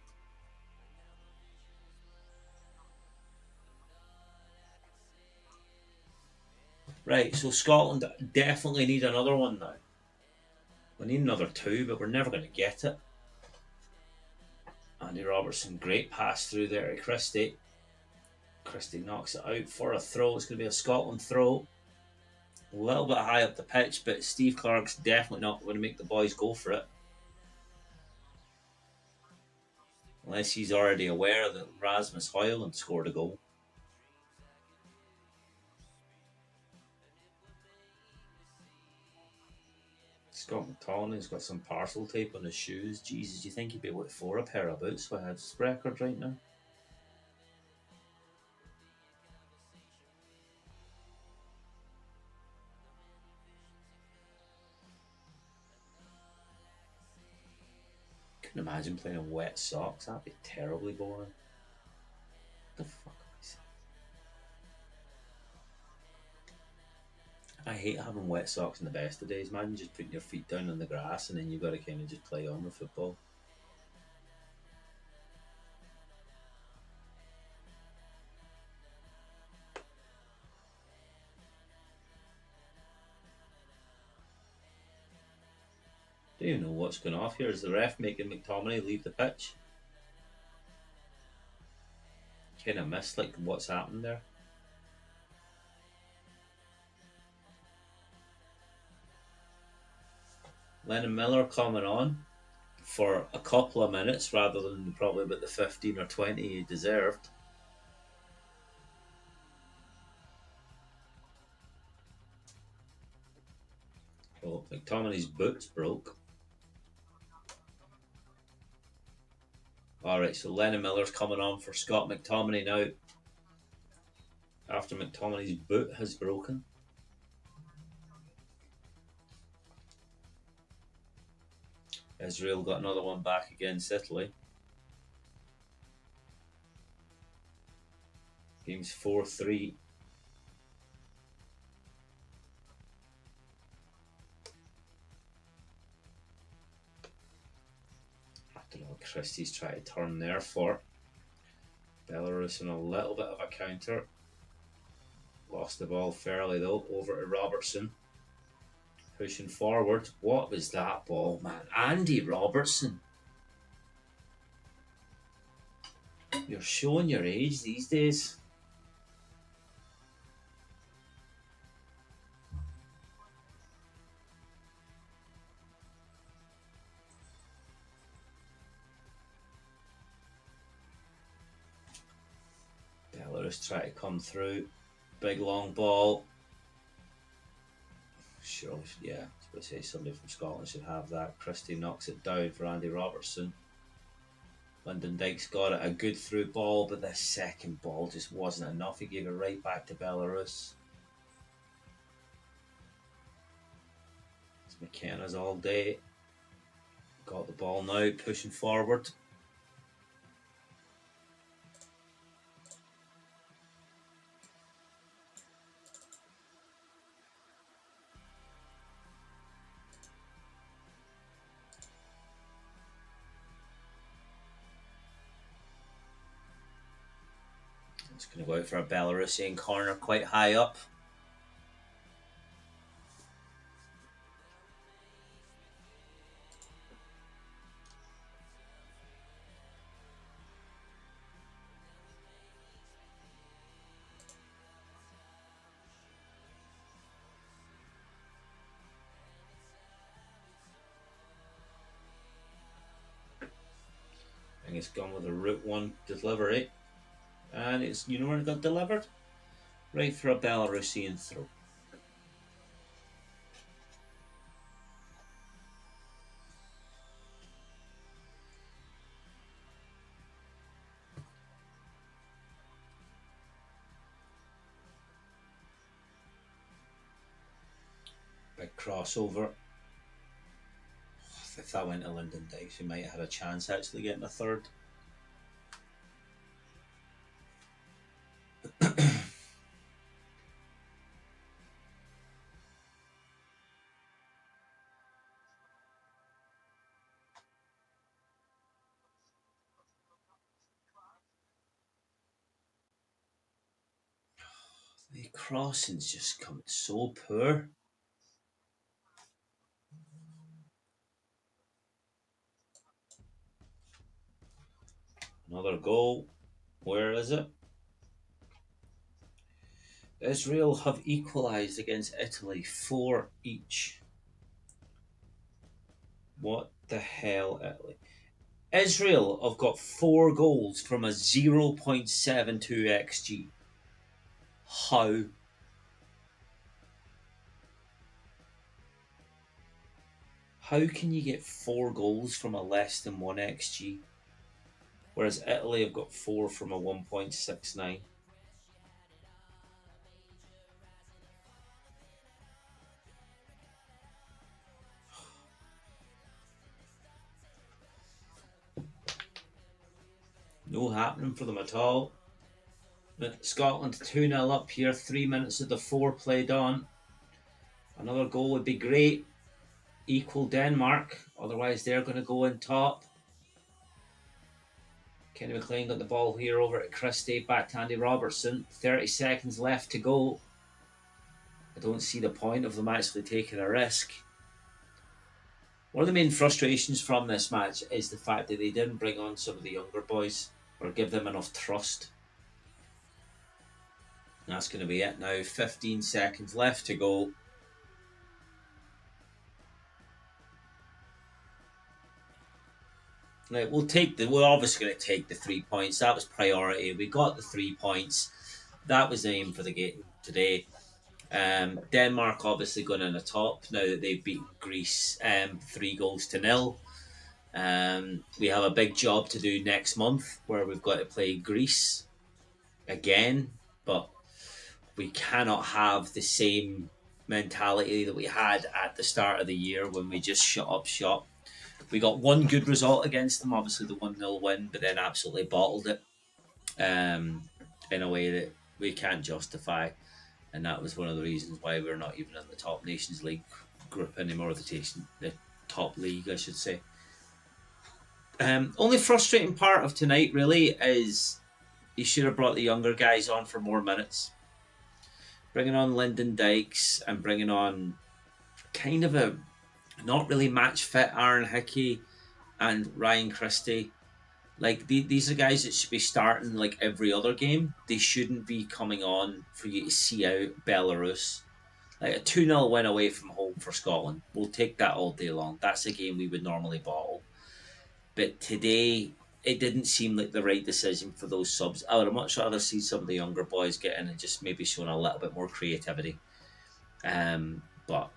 Right, so Scotland definitely need another one now. We need another two, but we're never going to get it. Andy Robertson, great pass through there to Christie. Christie knocks it out for a throw. It's going to be a Scotland throw. A little bit high up the pitch, but Steve Clark's definitely not going to make the boys go for it. Unless he's already aware that Rasmus Højlund scored a goal. Scott McTominay's got some parcel tape on his shoes. Jesus, do you think he'd be able to afford a pair of boots for his record right now? Couldn't imagine playing in wet socks. That'd be terribly boring. What the fuck am I saying? I hate having wet socks in the best of days, man. Just putting your feet down on the grass and then you've got to kind of just play on with football. Do you know what's going off here? Is the ref making McTominay leave the pitch? Kind of missed like what's happened there. Lennon Miller coming on for a couple of minutes rather than probably about the 15 or 20 he deserved. Oh, McTominay's boots broke. Alright, so Lennon Miller's coming on for Scott McTominay now after McTominay's boot has broken. Israel got another one back against Italy. Game's 4-3. I don't know what Christie's trying to turn there for. Belarus in a little bit of a counter. Lost the ball fairly though, over to Robertson. Pushing forward. What was that ball, man? Andy Robertson. You're showing your age these days. Belarus try to come through. Big long ball. Sure, yeah, I was going to say somebody from Scotland should have that. Christie knocks it down for Andy Robertson. Lyndon Dykes got it, a good through ball, but the second ball just wasn't enough. He gave it right back to Belarus. It's McKenna's all day. Got the ball now, pushing forward. It's going to go out for a Belarusian corner quite high up. And it's gone with a Route 1 delivery. And it's, you know where it got delivered? Right for a Belarusian throw. Big crossover. If that went to Lyndon Dykes, we might have had a chance actually getting a third. The crossing's just come so poor. Another goal. Where is it? Israel have equalised against Italy, 4 each. What the hell, Italy? Israel have got 4 goals from a 0.72 XG. How? How can you get 4 goals from a less than 1 XG? Whereas Italy have got 4 from a 1.69. No happening for them at all. But Scotland 2-0 up here, 3 minutes of the 4 played on. Another goal would be great. Equal Denmark, otherwise they're going to go in top. Kenny McLean got the ball here over at Christie, back to Andy Robertson. 30 seconds left to go. I don't see the point of them actually taking a risk. One of the main frustrations from this match is the fact that they didn't bring on some of the younger boys or give them enough trust. That's going to be it now. 15 seconds left to go. Now, we're obviously going to take the 3 points. That was priority. We got the 3 points. That was the aim for the game today. Denmark obviously going in the top now that they've beaten Greece 3-0. We have a big job to do next month where we've got to play Greece again, but we cannot have the same mentality that we had at the start of the year when we just shut up shop. We got one good result against them, obviously the 1-0 win, but then absolutely bottled it in a way that we can't justify. And that was one of the reasons why we're not even in the top Nations League group anymore, the top league, I should say. Only frustrating part of tonight really is, he should have brought the younger guys on for more minutes. Bringing on Lyndon Dykes and bringing on kind of a not really match fit Aaron Hickey and Ryan Christie. Like these are guys that should be starting like every other game. They shouldn't be coming on for you to see out Belarus. Like a 2-0 win away from home for Scotland. We'll take that all day long. That's a game we would normally bottle. But today, it didn't seem like the right decision for those subs. I would much rather see some of the younger boys get in and just maybe showing a little bit more creativity. But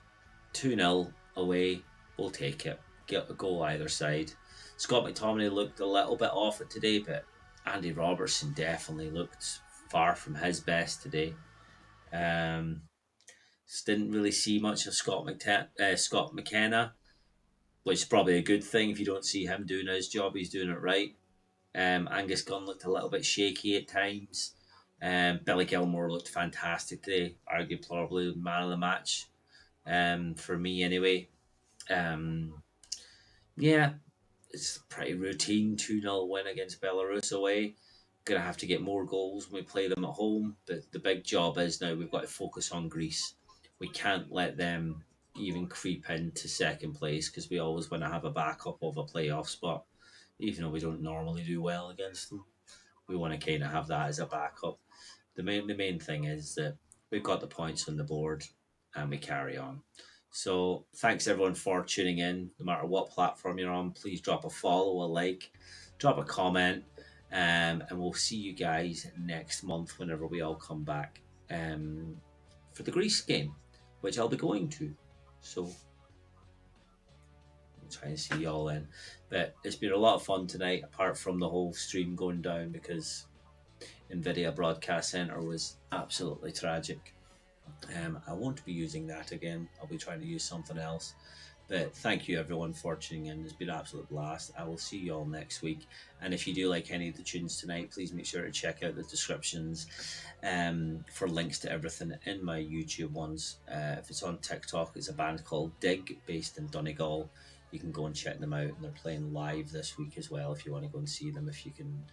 2-0 away, we'll take it. Get a goal either side. Scott McTominay looked a little bit off it today, but Andy Robertson definitely looked far from his best today. Didn't really see much of Scott McKenna, which is probably a good thing. If you don't see him doing his job, he's doing it right. Angus Gunn looked a little bit shaky at times. Billy Gilmore looked fantastic today, arguably probably man of the match for me anyway. Yeah, it's a pretty routine 2-0 win against Belarus away. Going to have to get more goals when we play them at home. But the big job is now we've got to focus on Greece. We can't let them even creep into second place because we always want to have a backup of a playoff spot. Even though we don't normally do well against them, we want to kind of have that as a backup. The main thing is that we've got the points on the board and we carry on. So thanks everyone for tuning in. No matter what platform you're on, please drop a follow, a like, drop a comment, and we'll see you guys next month whenever we all come back for the Greece game, which I'll be going to. So I'll try and see you all in. But it's been a lot of fun tonight, apart from the whole stream going down because NVIDIA Broadcast Center was absolutely tragic. I won't be using that again. I'll be trying to use something else. But thank you everyone for tuning in. It's been an absolute blast. I will see you all next week. And if you do like any of the tunes tonight, please make sure to check out the descriptions for links to everything in my YouTube ones. If it's on TikTok, it's a band called Dig based in Donegal. You can go and check them out, and they're playing live this week as well if you want to go and see them. If you can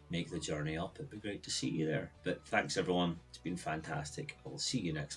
make the journey up, it'd be great to see you there. But thanks everyone, it's been fantastic. I will see you next